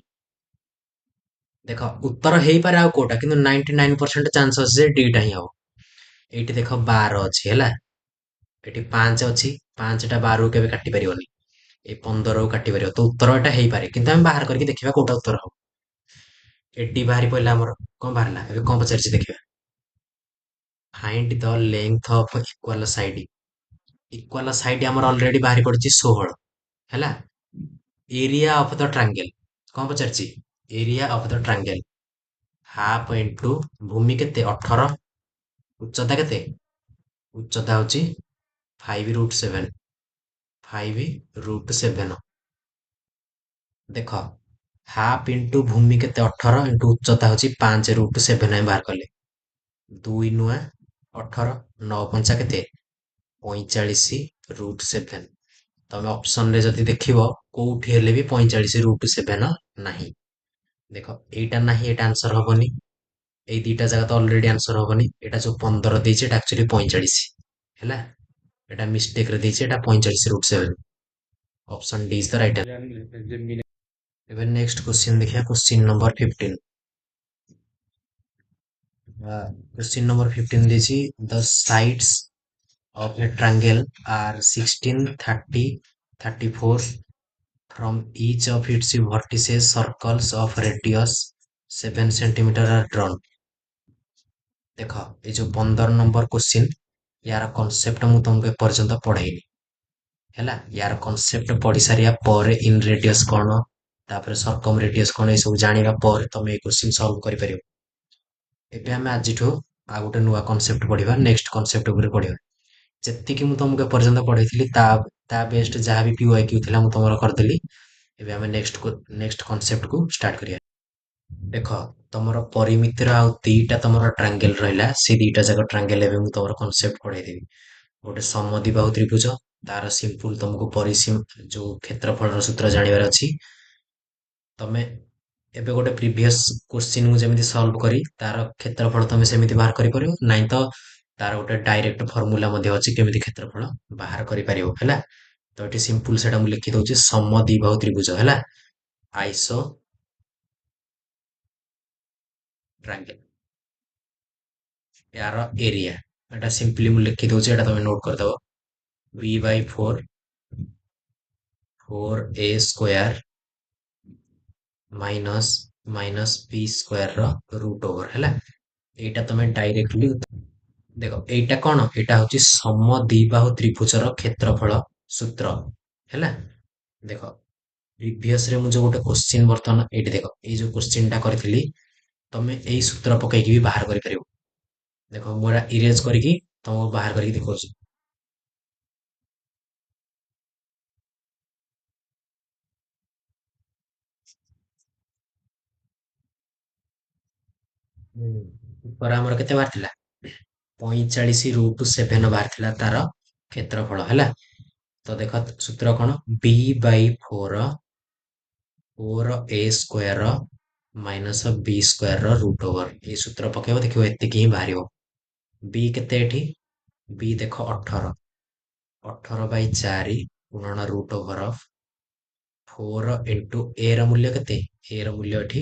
ଦେଖ ଉତ୍ତର ହେଇପାରେ ଆଉ କୋଉଟା, କିନ୍ତୁ 99% ଚାନ୍ସ ଅଛି ଯେ ଡି ଟା ହିଁ ହବ। ଏଇଠି ଦେଖ 12 ଅଛି ହେଲା, ଏଠି 5 ଅଛି, 5ଟା 12କୁ କେବେ କାଟି ପାରିବନି, ଏଇ 15କୁ କାଟି ପାରିବ, ତ ଉତ୍ତର ଏଟା ହେଇପାରେ, କିନ୍ତୁ ଆମେ ବାହାର କରିକି ଦେଖିବା କୋଉଟା ଉତ୍ତର ହବ। ଏଡି ବାହାରି ପଡିଲା ଆମର, କଣ ବାହାରିଲା? ଏବେ କଣ ପଚାରିଛି ଦେଖିବା। Find the length of equal side. Equal side ଆମର ଅଲରେଡି ବାହାରି ପଡିଛି 16 ହେଲା। ଏରିଆ ଅଫ ଦ ଟ୍ରାଙ୍ଗେଲ କଣ ପଚାରିଛି? Area of the triangle half into ଭୂମି କେତେ 18, ଉଚ୍ଚତା କେତେ? ଉଚ୍ଚତା ହଉଛି 5 √7, 5 √7। ଦେଖ ହାଫ ଇଣ୍ଟୁ ଭୂମି କେତେ 18 ଇଣ୍ଟୁ ଉଚ୍ଚତା ହଉଛି 5 √7, ଆମେ ବାହାର କଲେ 2 ନୂଆ 18, 9 ପଞ୍ଚା କେତେ 45 √7। ତମେ ଅପସନ ରେ ଯଦି ଦେଖିବ କୋଉଠି ହେଲେ ବି 45 √7 ନାହିଁ। ଦେଖ ଏଇଟା ନାହିଁ, ଏଇଟା ଆନ୍ସର ହବନି, ଏଇ ଦିଟା ଜାଗା ତ ଅଲରେଡି ଆନ୍ସର ହବନି। ଏଇଟା ଯୋଉ 15 ଦେଇଛି ଏଟା ଆକ୍ଚୁଆଲି 45 ହେଲା, ଏଟା ମିଷ୍ଟେକ ରେ ଦେଇଛି, ଏଟା 45 √7। Option D is the right answer. ଏବେ ନେକ୍ସଟ क्वेश्चन ଦେଖିବା, क्वेश्चन नंबर 15। क्वेश्चन नंबर 15 ଦେଇଛି the sides of a triangle are 16, 30, 34 from each of its vertices circles of radius 7 cm are drawn। ଦେଖ ଏ ଯୋଉ 15 ନମ୍ବର क्वेश्चन, यार concept ମୁଁ ତମକୁ ଏପର୍ଯ୍ୟନ୍ତ ପଢେଇନି ହେଲା। यार कॉन्सेप्ट ପଢି ସାରିବା ପରେ ଇନ୍ ରେଡିୟସ୍ କଣ, ତାପରେ ସରକମ ରେଡିୟସ୍ କଣ, ଏ ସବୁ ଜାଣିବା ପରେ ତମେ এই क्वेश्चन ସଲ୍ଭ କରିପାରିବ। ଏବେ ଆମେ ଆଜିଠୁ ଆଉ ଗୋଟେ ନୂଆ କନସେପ୍ଟ ପଢିବା, ନେକ୍ସଟ କନସେପ୍ଟ ଉପରେ ପଢିବା। ଯେତିକି ମୁଁ ତମକୁ ଏପର୍ଯ୍ୟନ୍ତ ପଢେଇଥିଲି ତା ବେଷ୍ଟ ଯାହା ବି PYQ ଥିଲା ମୁଁ ତମର କରିଦେଲି। ଏବେ ଆମେ ନେକ୍ସଟ କନସେପ୍ଟ କୁ ଷ୍ଟାର୍ଟ କରିବା। ଦେଖ ତମର ପରିମିତିର ଆଉ ଦିଟା ତମର ଟ୍ରାଙ୍ଗେଲ ରହିଲା, ସେ ଦିଟା ଯାକ ଟ୍ରାଙ୍ଗେଲ ଏବେ ମୁଁ ତମର କନସେପ୍ଟ ପଢେଇଦେବି। ଗୋଟେ ସମଦ୍ୱିବାହୁ ତ୍ରିଭୁଜ, ତାର ସିମ୍ପୁଲ ତମକୁ ପରିସୀମ ଯୋଉ କ୍ଷେତ୍ରଫଳର ସୂତ୍ର ଜାଣିବାର ଅଛି। ତମେ ଏବେ ଗୋଟେ ପ୍ରିଭିୟସ क्वेश्चन ମୁଁ ଯେମିତି ସଲ୍ଭ କରି ତାର କ୍ଷେତ୍ରଫଳ ତମେ ସେମିତି ବାହାର କରିପାରିବ, ନାଇଁ ତ ତାର ଗୋଟେ ଡାଇରେକ୍ଟ ଫର୍ମୁଲା ମଧ୍ୟ ଅଛି କେମିତି କ୍ଷେତ୍ରଫଳ ବାହାର କରିପାରିବ ହେଲା। ତ ଏଠି ସିମ୍ପୁଲ ସେଟା ମୁଁ ଲେଖି ଦଉଛି, ସମଦ୍ୱିବାହୁ ତ୍ରିଭୁଜ ହେଲା, ଆଇସୋ ଟ୍ରାଙ୍ଗେଲ, यार एरिया एटा सिंपली मु लिखि दउछि, एटा तमे नोट कर दबो, b/4 4a square minus minus b square रो रूट ओवर हैला। एटा तमे डायरेक्टली देखो, एटा कोन, एटा होछि समद्विबाहु त्रिभुजर क्षेत्रफल सूत्र हैला। देखो प्रीवियस रे मु जो गोटे क्वेश्चन वर्तमान एठी देखो, ए जो क्वेश्चन टा करथिली तमे एई सूत्र पकेइकी भी बाहर करि परिबो। देखो मोरा इरेज करिकी तुमको बाहर करिकी देखौछि। पर हमर केते बाहर थिला 45 √7 बाहर थिला तार क्षेत्रफल हैला। तो देखो सूत्र कोन, b/4 4a square minus b square रो रूट ओवर, ए सूत्र पकेइबो देखिबो एतिकी ही बाहरिबो। b केते एठी, b देखो 18, 18/4 गुणन root over of 4 into a ର मूल्य केते, a ର मूल्य एठी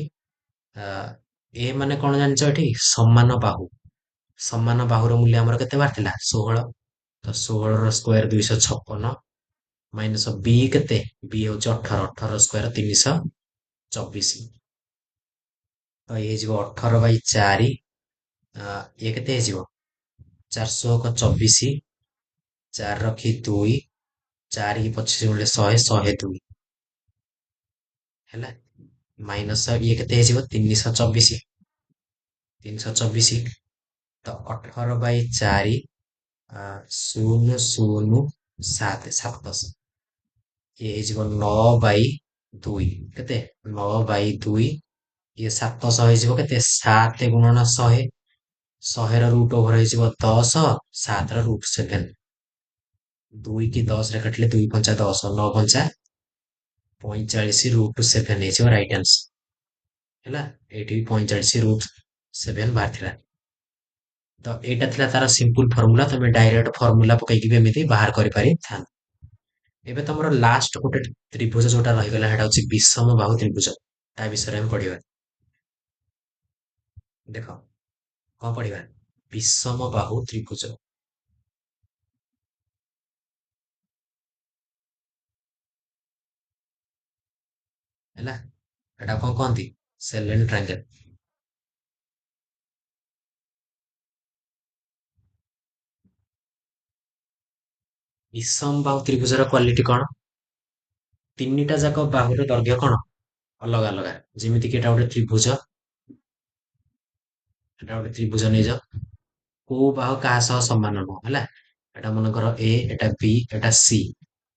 ए माने कोन जानଛ एठी समान बाहु, समान बाहुर मूल्य हमर केते बाहर थिला 16, तो 16 ର स्क्वायर 256 माइनस बी केते, बी होଉଛି 18, 18 स्क्वायर 324, तो ये ହେଇଯିବ 18/4 ये केते ହେଇଯିବ 424, 4 रखी 2, 4 की 25 गुणिले 100 102 ହେଲା, माइनस ये केते ହେଇଯିବ 324, 324, तो 18/4 0 0 7 700, ये ହେଇଯିବ 9/2 କେତେ 9/2 ଇଏ 700 ହେଇଯିବ କେତେ 7 ଗୁଣନ 100, 100ର ରୁଟ୍ ଓଭର ହେଇଯିବ 10, 7ର ରୁଟ୍ 7। 2 କି 10ରେ କାଟିଲେ 2 ପଞ୍ଚା 10, 9 ପଞ୍ଚା 45 ରୁଟ୍ 7 ହେଇଯିବ ରାଇଟ୍ ଆନ୍ସର। ହେଲା, ଏଇଠି ବି 45 ରୁଟ୍ 7 ବାହାରିଥିଲା। ତ ଏଇଟା ଥିଲା ତାର ସିମ୍ପଲ ଫର୍ମୁଲା, ତମେ ଡାଇରେକ୍ଟ ଫର୍ମୁଲା ପକେଇକି ବି ଏମିତି ବାହାର କରିପାରିଥାନ୍ତ। ଏବେ ତମର ଲାଷ୍ଟ ଗୋଟେ ତ୍ରିଭୁଜ ଯୋଉଟା ରହିଗଲା ସେଟା ହଉଛି ବିଷମ ବାହୁ ତ୍ରିଭୁଜ। ତା ବିଷୟରେ ଆମେ ପଢିବା। ଦେଖ କଣ ପଢିବା, ବିଷମ ବାହୁ ତ୍ରିଭୁଜ। ହେଲା, ଏଟା କଣ କହନ୍ତି, ସେଲେନ୍ ଟ୍ରାଙ୍ଗେଲ। ବିଷମ ବାହୁ ତ୍ରିଭୁଜର କ୍ୱାଲିଟି କଣ, ତିନିଟା ଯାକ ବାହୁର ଦୈର୍ଘ୍ୟ କଣ ଅଲଗା ଅଲଗା। ଯେମିତି କି ଏଟା ଗୋଟେ ତ୍ରିଭୁଜ, ଏଟା ଗୋଟେ ତ୍ରିଭୁଜ ନେଇଯାଅ, କୋଉ ବାହୁ କାହା ସହ ସମାନ ନୁହଁ। ହେଲା, ଏଟା ମନେକର ଏ, ଏଟା ବି, ଏଟା ସି।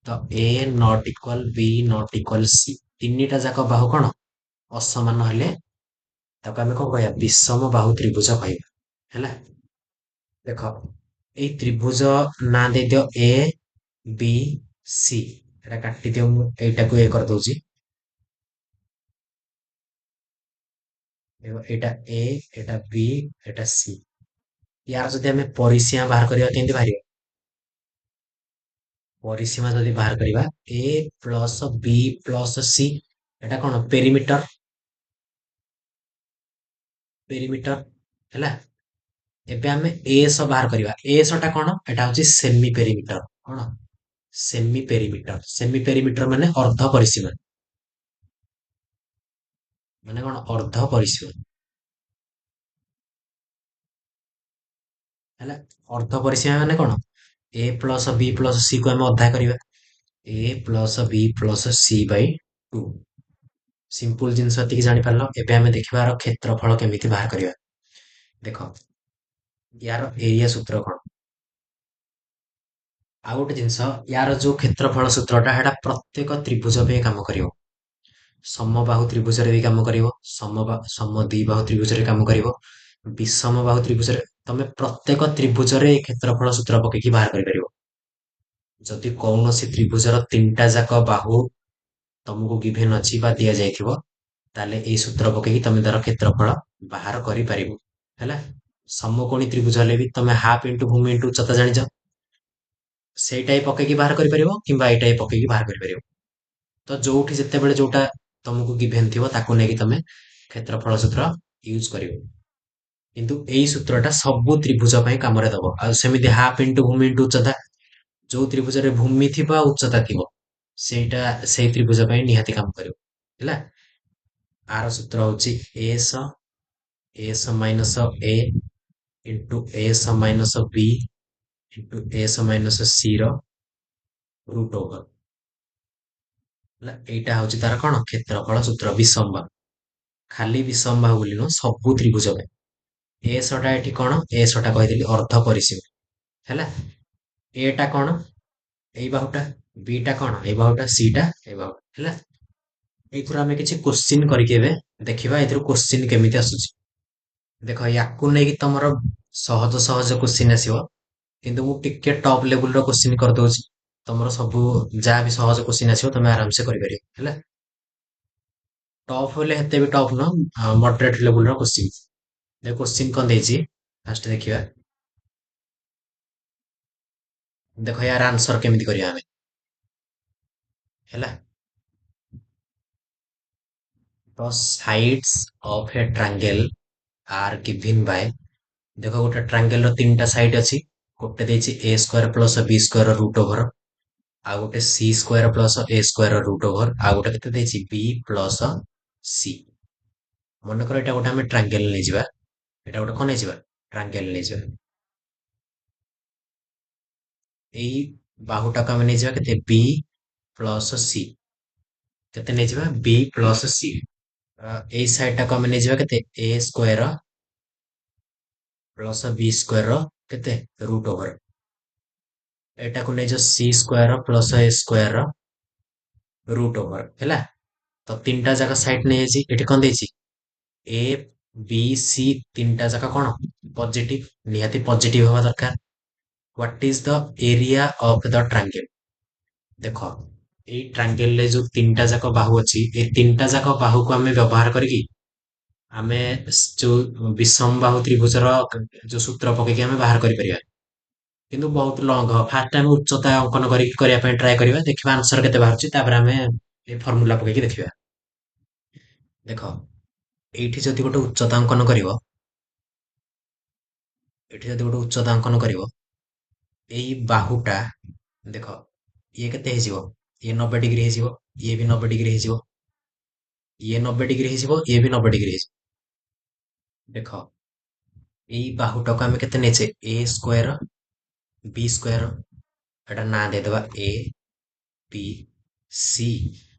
ତ a not equal b not equal c, ତିନିଟା ଯାକ ବାହୁ କଣ ଅସମାନ ହେଲେ ତାକୁ ଆମେ କଣ କହିବା, ବିଷମ ବାହୁ ତ୍ରିଭୁଜ କହିବା। ହେଲା, ଦେଖ ଏଇ ତ୍ରିଭୁଜ ନାଁ ଦେଇଦିଅ ଏ ବି ସି। ଏଟା କାଟିଦିଅ, ମୁଁ ଏଇଟାକୁ ଏ କରିଦଉଛି। ଏଇଟା ଏ, ଏଟା ବି, ଏଟା ସି। ୟାର ଯଦି ଆମେ ପରିସୀମା ବାହାର କରିବା କେମିତି ବାହାରିବ, ପରିସୀମା ଯଦି ବାହାର କରିବା ଏ ପ୍ଲସ ବି ପ୍ଲସ ସି, ଏଟା କଣ ପେରିମିଟର, ପେରିମିଟର। ହେଲା, ଏବେ ଆମେ ଏସ ବାହାର କରିବା, ଏସ ଟା କଣ, ଏଟା ହଉଛି ସେମି ପେରିମିଟର। କଣ, ସେମି ପେରିମିଟର। ସେମି ପେରିମିଟର ମାନେ ଅର୍ଦ୍ଧ ପରିସୀମା, ମାନେ କଣ ଅର୍ଦ୍ଧ ପରିସୀମା। ହେଲା, ଅର୍ଦ୍ଧ ପରିସୀମା ମାନେ କଣ, ଏ ପ୍ଲସ ବି ପ୍ଲସ ସି କୁ ଆମେ ଅଧା କରିବା, ଏ plus B plus C by 2। Simple ଜିନିଷ ଏତିକି ଜାଣିପାରିଲ। ଏବେ ଆମେ ଦେଖିବା ଆର କ୍ଷେତ୍ରଫଳ କେମିତି ବାହାର କରିବା। ଦେଖ ୟାର ଏରିଆ ସୂତ୍ର କଣ, ଆଉ ଗୋଟେ ଜିନିଷ, ୟାର ଯୋଉ କ୍ଷେତ୍ରଫଳ ସୂତ୍ରଟା ସେଟା ପ୍ରତ୍ୟେକ ତ୍ରିଭୁଜ ପାଇଁ କାମ କରିବ। ସମବାହୁ ତ୍ରିଭୁଜରେ ବି କାମ କରିବ, ସମ ଦ୍ୱିବାହୁ ତ୍ରିଭୁଜରେ କାମ କରିବ, ବିଷମ ବାହୁ ତ୍ରିଭୁଜରେ। ତମେ ପ୍ରତ୍ୟେକ ତ୍ରିଭୁଜରେ ଏଇ କ୍ଷେତ୍ରଫଳ ସୂତ୍ର ପକେଇକି ବାହାର କରିପାରିବ। ଯଦି କୌଣସି ତ୍ରିଭୁଜର ତିନିଟା ଯାକ ବାହୁ ତମକୁ ଗିଭେନ ଅଛି ବା ଦିଆଯାଇଥିବ, ତାହେଲେ ଏଇ ସୂତ୍ର ପକେଇକି ତମେ ତାର କ୍ଷେତ୍ରଫଳ ବାହାର କରିପାରିବ। ହେଲା, ସମକୋଣୀ ତ୍ରିଭୁଜ ହେଲେ ବି ତମେ ହାଫ ଇଣ୍ଟୁ ଭୂମି ଇଣ୍ଟୁ ଉଚ୍ଚତା ଜାଣିଛ, ସେଇଟା ହିଁ ପକେଇକି ବାହାର କରିପାରିବ, କିମ୍ବା ଏଇଟା ହିଁ ପକେଇକି ବାହାର କରିପାରିବ। ତ ଯୋଉଠି ଯେତେବେଳେ ଯୋଉଟା ତମକୁ ଗିଭେନ ଥିବ ତାକୁ ନେଇକି ତମେ କ୍ଷେତ୍ରଫଳ ସୂତ୍ର ୟୁଜ କରିବ। କିନ୍ତୁ ଏଇ ସୂତ୍ରଟା ସବୁ ତ୍ରିଭୁଜ ପାଇଁ କାମରେ ଦବ। ଆଉ ସେମିତି ହାଫ ଇଣ୍ଟୁ ଭୂମି ଇଣ୍ଟୁ ଉଚ୍ଚତା, ଯୋଉ ତ୍ରିଭୁଜରେ ଭୂମି ଥିବ ଆଉ ଉଚ୍ଚତା ଥିବ, ସେଇଟା ସେଇ ତ୍ରିଭୁଜ ପାଇଁ ନିହାତି କାମ କରିବ। ହେଲା, ଆର ସୂତ୍ର ହଉଛି ଏସ, ଏସ ମାଇନସ ଏ into S minus B into S minus C ର ରୁଟ ଓଭର। ହେଲା, ଏଇଟା ହଉଛି ତାର କଣ କ୍ଷେତ୍ରଫଳ ସୂତ୍ର ବିଷମ ବାହୁ। ଖାଲି ବିଷମ ବାହୁ ବୋଲି ନୁହଁ, ସବୁ ତ୍ରିଭୁଜ ପାଇଁ। ଏସ ଟା ଏଠି କଣ, ଏସ ଟା କହିଦେଲି ଅର୍ଦ୍ଧ ପରିସୀମା। ହେଲା, ଏଟା କଣ, ଏଇ ବାହୁଟା, ବି ଟା କଣ, ଏଇ ବାହୁଟା, ସି ଟା ଏଇ ବାହୁଟା। ହେଲା, ଏଇଥିରୁ ଆମେ କିଛି କୋଶ୍ଚିନ୍ କରିକି ଏବେ ଦେଖିବା ଏଥିରୁ କୋଶ୍ଚିନ୍ କେମିତି ଆସୁଛି। ଦେଖ ୟାକୁ ନେଇକି ତମର ସହଜ ସହଜ କୋଶ୍ଚିନ୍ ଆସିବ, କିନ୍ତୁ ମୁଁ ଟିକେ ଟପ୍ ଲେବୁଲ ର କୋଶ୍ଚିନ୍ କରିଦଉଛି। ତମର ସବୁ ଯାହା ବି ସହଜ କୋଶ୍ଚିନ୍ ଆସିବ ତମେ ଆରାମସେ କରିପାରିବ। ହେଲା, ଟପ୍ ହେଲେ ଏତେ ବି ଟପ୍ ନୁହଁ, ମଡରେଟ୍ ଲେବୁଲ ର କୋଶ୍ଚିନ୍। ଦେଖ କୋଶ୍ଚିନ୍ କଣ ଦେଇଛି, ଫାଷ୍ଟ ଦେଖିବା। ଦେଖ ୟାର ଆନ୍ସର କେମିତି କରିବା ଆମେ। ହେଲା, ତ sides of a triangle are given by, ଦେଖ ଗୋଟେ ଟ୍ରାଙ୍ଗେଲ ର ତିନିଟା ସାଇଡ୍ ଅଛି, ଗୋଟେ ଦେଇଛି a square plus b square root over, ଆଉ ଗୋଟେ c square plus a square root over, ଆଉ ଗୋଟେ କେତେ ଦେଇଛି ବି ପ୍ଲସ ସି। ମନେକର ଏଇଟା ଗୋଟେ ଆମେ ଟ୍ରାଙ୍ଗେଲ ନେଇଯିବା, ଏଇଟା ଗୋଟେ କଣ ନେଇଯିବା, ଟ୍ରାଙ୍ଗେଲ ନେଇଯିବା। ଏଇ ବାହୁଟାକୁ ଆମେ ନେଇଯିବା କେତେ, ବି ପ୍ଲସ ସି। କେତେ ନେଇଯିବା, ବି ପ୍ଲସ ସି। ଏଇ ସାଇଡ୍ ଟାକୁ ଆମେ ନେଇଯିବା କେତେ, a square plus b square କେତେ ରୁଟ୍ ଓଭର। ଏଟାକୁ ନେଇଯିବା C square plus a square root over. ହେଲା, ତ ତିନିଟା ଯାକ ସାଇଡ୍ ନେଇଯାଇଛି, ଏଠି କଣ ଦେଇଛି ए बी सी तीनटा जाक कौन पॉजिटिव, निहाती पॉजिटिव हवा दरकार। What is the area of the triangle. देख एई ट्रायंगल रे जो तीनटा जाक बाहु अछि ए तीनटा जाक बाहु को हमें व्यवहार करिकी आमे जो विषम बाहु त्रिभुजर जो सूत्र पकेकी आमे बाहर करि परिबा। किंतु बहुत लंग हो, फास्ट टाइम उच्चता अंकन करिक करिया ପାଇଁ ट्राई करिबा, देखिबा आंसर केते बाहरची, तापर आमे ए फार्मूला पकेकी देखिबा। देख एइठी जदि गोटे उच्चता अंकन करिवो, एठी जदि गोटे उच्चता अंकन करिवो, एई बाहुटा देख ये केते हेजिवो, ये 90 डिग्री हेजिवो, ये भी 90 डिग्री हेजिवो, ये 90 डिग्री हेजिवो, ये भी 90 डिग्री हेजिवो। देख एई बाहुटाକୁ ଆମେ କେତେ ନେଇଛେ a ସ୍କୋୟାର b ସ୍କୋୟାର, ଏଟା ନା ଦେଇଦବା a b c।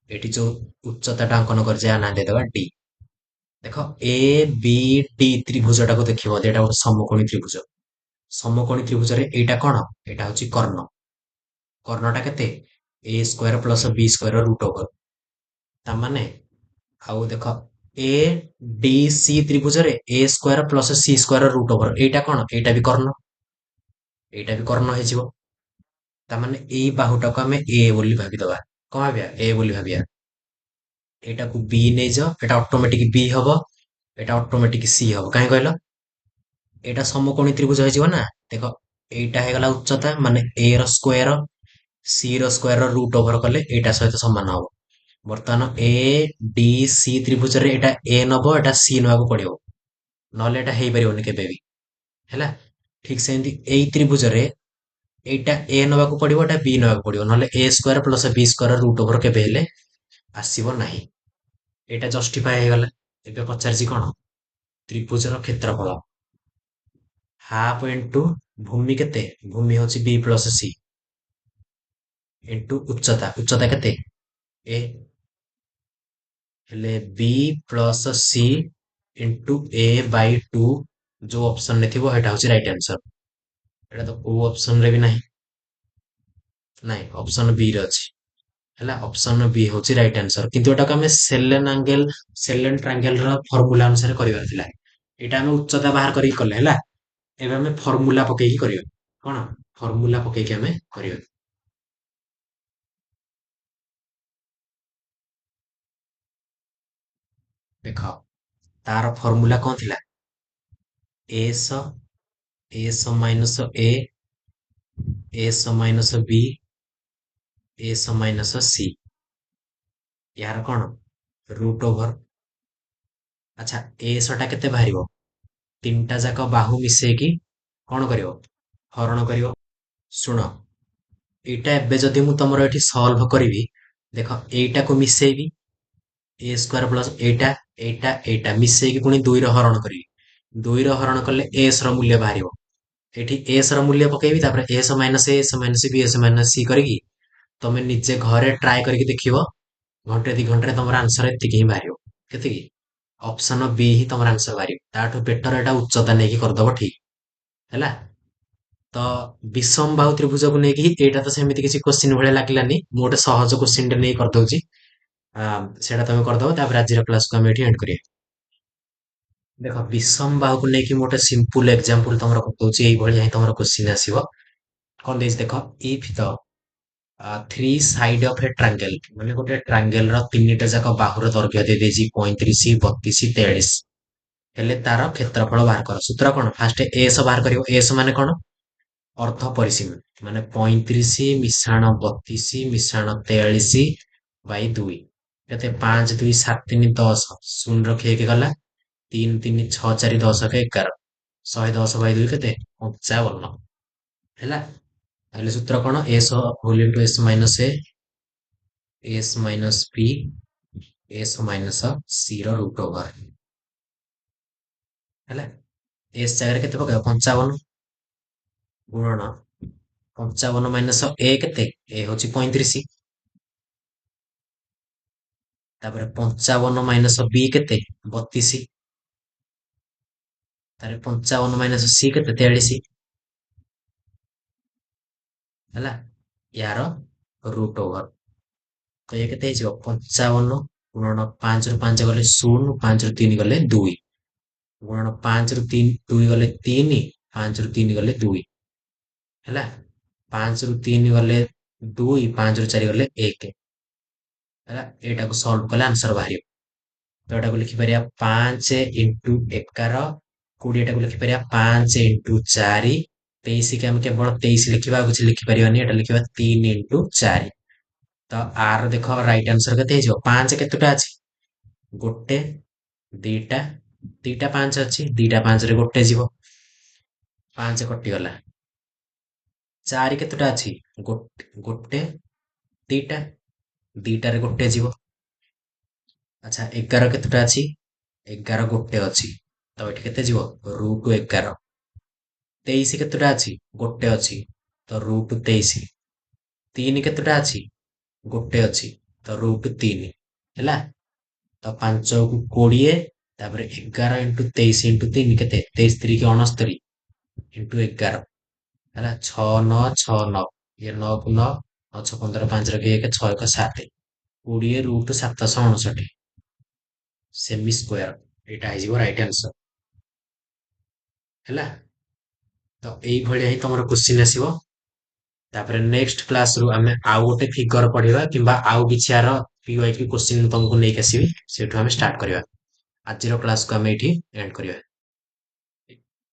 ଏଠି ଯୋଉ ଉଚ୍ଚତାଟା ଅଙ୍କନ କରିଛେ ୟା ନା ଦେଇଦବା d। ଦେଖ ଏ ବି ଡି ତ୍ରିଭୁଜଟାକୁ ଦେଖିବ, ଏଇଟା ଗୋଟେ ସମକୋଣୀ ତ୍ରିଭୁଜ। ସମକୋଣୀ ତ୍ରିଭୁଜରେ ଏଇଟା କଣ, ଏଇଟା ହଉଛି କର୍ଣ୍ଣ। କର୍ଣ୍ଣଟା କେତେ a square plus b square root over. ତାମାନେ ଆଉ ଦେଖ ଏ ଡି ସି ତ୍ରିଭୁଜରେ a square plus c square root over, ଏଇଟା କଣ, ଏଇଟା ବି କର୍ଣ୍ଣ, ଏଇଟା ବି କର୍ଣ୍ଣ ହେଇଯିବ। ତାମାନେ ଏଇ ବାହୁଟାକୁ ଆମେ ଏ ବୋଲି ଭାବିଦବା। କଣ ଭାବିବା, ଏ ବୋଲି ଭାବିବା। ଏଇଟାକୁ ବି ନେଇଯାଅ, ଏଟା ଅଟୋମେଟିକ ବି ହବ, ଏଟା ଅଟୋମେଟିକ ସି ହବ। କାହିଁ କହିଲ, ଏଇଟା ସମକୋଣୀ ତ୍ରିଭୁଜ ହେଇଯିବ ନା। ଦେଖ ଏଇଟା ହେଇଗଲା ଉଚ୍ଚତା, ମାନେ ଏ ର ସ୍କୋୟାର ସି ର ସ୍କୋୟାର ରୁଟ ଓଭର କଲେ ଏଇଟା ସହିତ ସମାନ ହବ। ବର୍ତ୍ତମାନ ଏ ଡି ସି ତ୍ରିଭୁଜରେ ଏଇଟା ଏ ନବ, ଏଟା ସି ନବାକୁ ପଡିବ, ନହେଲେ ଏଟା ହେଇପାରିବନି କେବେ ବି। ହେଲା, ଠିକ ସେମିତି ଏଇ ତ୍ରିଭୁଜରେ ଏଇଟା ଏ ନବାକୁ ପଡିବ, ଏଟା ବି ନବାକୁ ପଡିବ, ନହେଲେ ଏ square plus b square root over କେବେ ହେଲେ ଆସିବ ନାହିଁ। ଏଇଟା ଜଷ୍ଟିଫାଏ ହେଇଗଲା। ଏବେ ପଚାରିଛି କଣ, ତ୍ରିଭୁଜର କ୍ଷେତ୍ରଫଳ ହାଫ ଇଣ୍ଟୁ ଭୂମି କେତେ, ଭୂମି ହଉଛି b ପ୍ଲସ ସି ଇଣ୍ଟୁ ଉଚ୍ଚତା, ଉଚ୍ଚତା କେତେ ଏ, ହେଲେ b ପ୍ଲସ ସି ଇଣ୍ଟୁ ଏ ବାଇ 2 ଯୋଉ ଅପସନ ରେ ଥିବ ସେଇଟା ହଉଛି ରାଇଟ ଆନ୍ସର। ଏଟା ତ କୋଉ ଅପସନ ରେ ବି ନାହିଁ, ନାଇଁ ଅପସନ ବି ରେ ଅଛି। ହେଲା, ଅପସନ ବି ହଉଛି ରାଇଟ ଆନ୍ସର, କିନ୍ତୁ ଏଟାକୁ ଆମେ ସେଲେନ ଆଙ୍ଗେଲ ସେଲେନ ଟ୍ରାଙ୍ଗେଲ ର ଫର୍ମୁଲା ଅନୁସାରେ କରିବାର ଥିଲା। ଏଇଟା ଆମେ ଉଚ୍ଚତା ବାହାର କରିକି କଲେ। ହେଲା, ଏବେ ଆମେ ଫର୍ମୁଲା ପକେଇକି କରିବା। କଣ ଫର୍ମୁଲା ପକେଇକି ଆମେ କରିବା। ଦେଖ ତାର ଫର୍ମୁଲା କଣ ଥିଲା, S S minus S minus B S minus C, यार कौन रूट ओवर। अच्छा एस टा केते बाहरिबो, तीनटा जाक बाहु मिसेकी कौन करिवो, हरण करिवो। शुण एटा एबे जदि मु तमरो एठी सॉल्व करिवि, देखो एटा को मिसेइबि ए स्क्वायर प्लस एटा एटा एटा मिसेइकी पुनी 2 रो हरण करिवि। 2 रो हरण कले एस रो मूल्य बाहरिबो। एठी एस रो मूल्य पकेइबि, तापर s minus b s minus c करिकी तमे निजे घरे ट्राई करिकी देखिबो, घंटे 2 घंटे तमर आंसर एतिकी ही बाहरिबो। केतिकी, ऑप्शन बी ही तमर आंसर बाहरिबो। ताठू बेटर एटा उच्चता नेकी करदबो ठीक। ହେଲା, ତ ବିଷମ ବାହୁ ତ୍ରିଭୁଜକୁ ନେଇକି ଏଇଟା ତ ସେମିତି କିଛି କୋଶ୍ଚିନ୍ ଭଳିଆ ଲାଗିଲାନି, ମୁଁ ଗୋଟେ ସହଜ କୋଶ୍ଚିନ୍ ଟେ ନେଇ କରିଦଉଛି। ସେଇଟା ତମେ କରିଦବ, ତାପରେ ଆଜିର କ୍ଲାସକୁ ଆମେ ଏଠି ଏଣ୍ଡ କରିବା। ଦେଖ ବିଷମ ବାହୁକୁ ନେଇକି ମୁଁ ଗୋଟେ ସିମ୍ପଲ ଏକ୍ସାମ୍ପଲ ତମର କରିଦଉଛି, ଏଇଭଳିଆ ହିଁ ତମର କୋଶ୍ଚିନ୍ ଆସିବ। କଣ ଦେଇଛି ଦେଖ, if the three side of a triangle, ମାନେ ଗୋଟେ ଟ୍ରାଙ୍ଗେଲ ର ତିନିଟା ଯାକ ବାହୁର ଦୈର୍ଘ୍ୟ ଦେଇଦେଇଛି 35 32 43, ହେଲେ ତାର କ୍ଷେତ୍ରଫଳ ବାହାର କର। ସୂତ୍ର କଣ, ଫାଷ୍ଟ ଏସ ବାହାର କରିବ। ଏସ ମାନେ କଣ, ଅର୍ଦ୍ଧ ପରିସୀମା, ମାନେ 35 ମିଶାଣ 32 ମିଶାଣ 43 ବାଇ 2, କେତେ 5 2 7 3 10, ଶୂନ ରଖି ହେଇକି ଗଲା 3 3 6 4 10 11, 110 ବାଇ 2 କେତେ 55। ହେଲା, ତାହେଲେ ସୂତ୍ର କଣ, s whole into s minus s minus b s minus c रो रूट ओवर। है एस जगह केते पकाओ 55 गुणन 55 माइनस ए केते, ए होची 35, तापर 55 माइनस बी केते 32, तारे 55 माइनस सी केते 43। ହେଲା, यार रूट ओवर, तो ये केते 55 गुणन 5 ରୁ 5 ଗଲେ 0, 5 ରୁ 3 ଗଲେ 2, गुणन 5 ରୁ 3 2 ଗଲେ 3, 5 ରୁ 3 ଗଲେ 2 ହେଲା। 5 ରୁ 3 ଗଲେ 2, 5 ରୁ 4 ଗଲେ 1 ହେଲା। ଏଇଟାକୁ ସଲ୍ଭ କଲେ ଆନ୍ସର ବାହାରିବ। ତ ଏଟାକୁ লিখিପାରିବା 5 ଇଣ୍ଟୁ 11, 20 ଟାକୁ লিখিପାରିବା 5 ଇଣ୍ଟୁ 4, 23 କି ଆମେ କେବଳ 23 লিখিବା, ଆଉ କିଛି লিখিପାରିବାନି, ଏଟା লিଖିବା 3 ଇଣ୍ଟୁ 4। ତ ଆର ଦେଖ ରାଇଟ୍ ଆନ୍ସର କେତେ ହେଇଯିବ? 5 କେତେଟା ଅଛି? ଗୋଟେ, ଦିଟା, ଦିଟା 5 ଅଛି, ଦିଟା 5 ରେ ଗୋଟେ ଯିବ, 5 କଟିଗଲା। 4 କେତେଟା ଅଛି? ଗୋଟେ, ଦିଟା, ଦିଟାରେ ଗୋଟେ ଯିବ। ଆଚ୍ଛା 11 କେତେଟା ଅଛି? 11 ଗୋଟେ ଅଛି, ତ ଏଠି କେତେ ଯିବ? ରୁଟ 11। 23 କେତେଟା ଅଛି? ଗୋଟେ ଅଛି, ତ ରୁଟ 23। 3 କେତେଟା ଅଛି? ଗୋଟେ ଅଛି, ତ ରୁଟ 3 ହେଲା। ତ 5 କୁ 20, ତାପରେ 11 ଇଣ୍ଟୁ 23 ଇଣ୍ଟୁ 3 କେତେ? 23 3 କି 69 ଇଣ୍ଟୁ 11 ହେଲା। 6 9 6 9, ଇଏ 9 କୁ 9, 9 6 15, 5 ର 1, 6 1 7, 20 ରୁଟ 759 ସେମି ସ୍କୋୟାର। ଏଇଟା ହେଇଯିବ ରାଇଟ୍ ଆନ୍ସର ହେଲା। ତ ଏଇଭଳିଆ ହିଁ ତମର କ୍ୱେଶ୍ଚିନ୍ ଆସିବ। ତାପରେ ନେକ୍ସଟ କ୍ଲାସ ରୁ ଆମେ ଆଉ ଗୋଟେ ଫିଗର ପଢିବା, କିମ୍ବା ଆଉ କିଛି ଆର PYQ କ୍ୱେଶ୍ଚିନ୍ ତମକୁ ନେଇକି ଆସିବି, ସେଇଠୁ ଆମେ ଷ୍ଟାର୍ଟ କରିବା। ଆଜିର କ୍ଲାସକୁ ଆମେ ଏଇଠି ଏଣ୍ଡ କରିବା।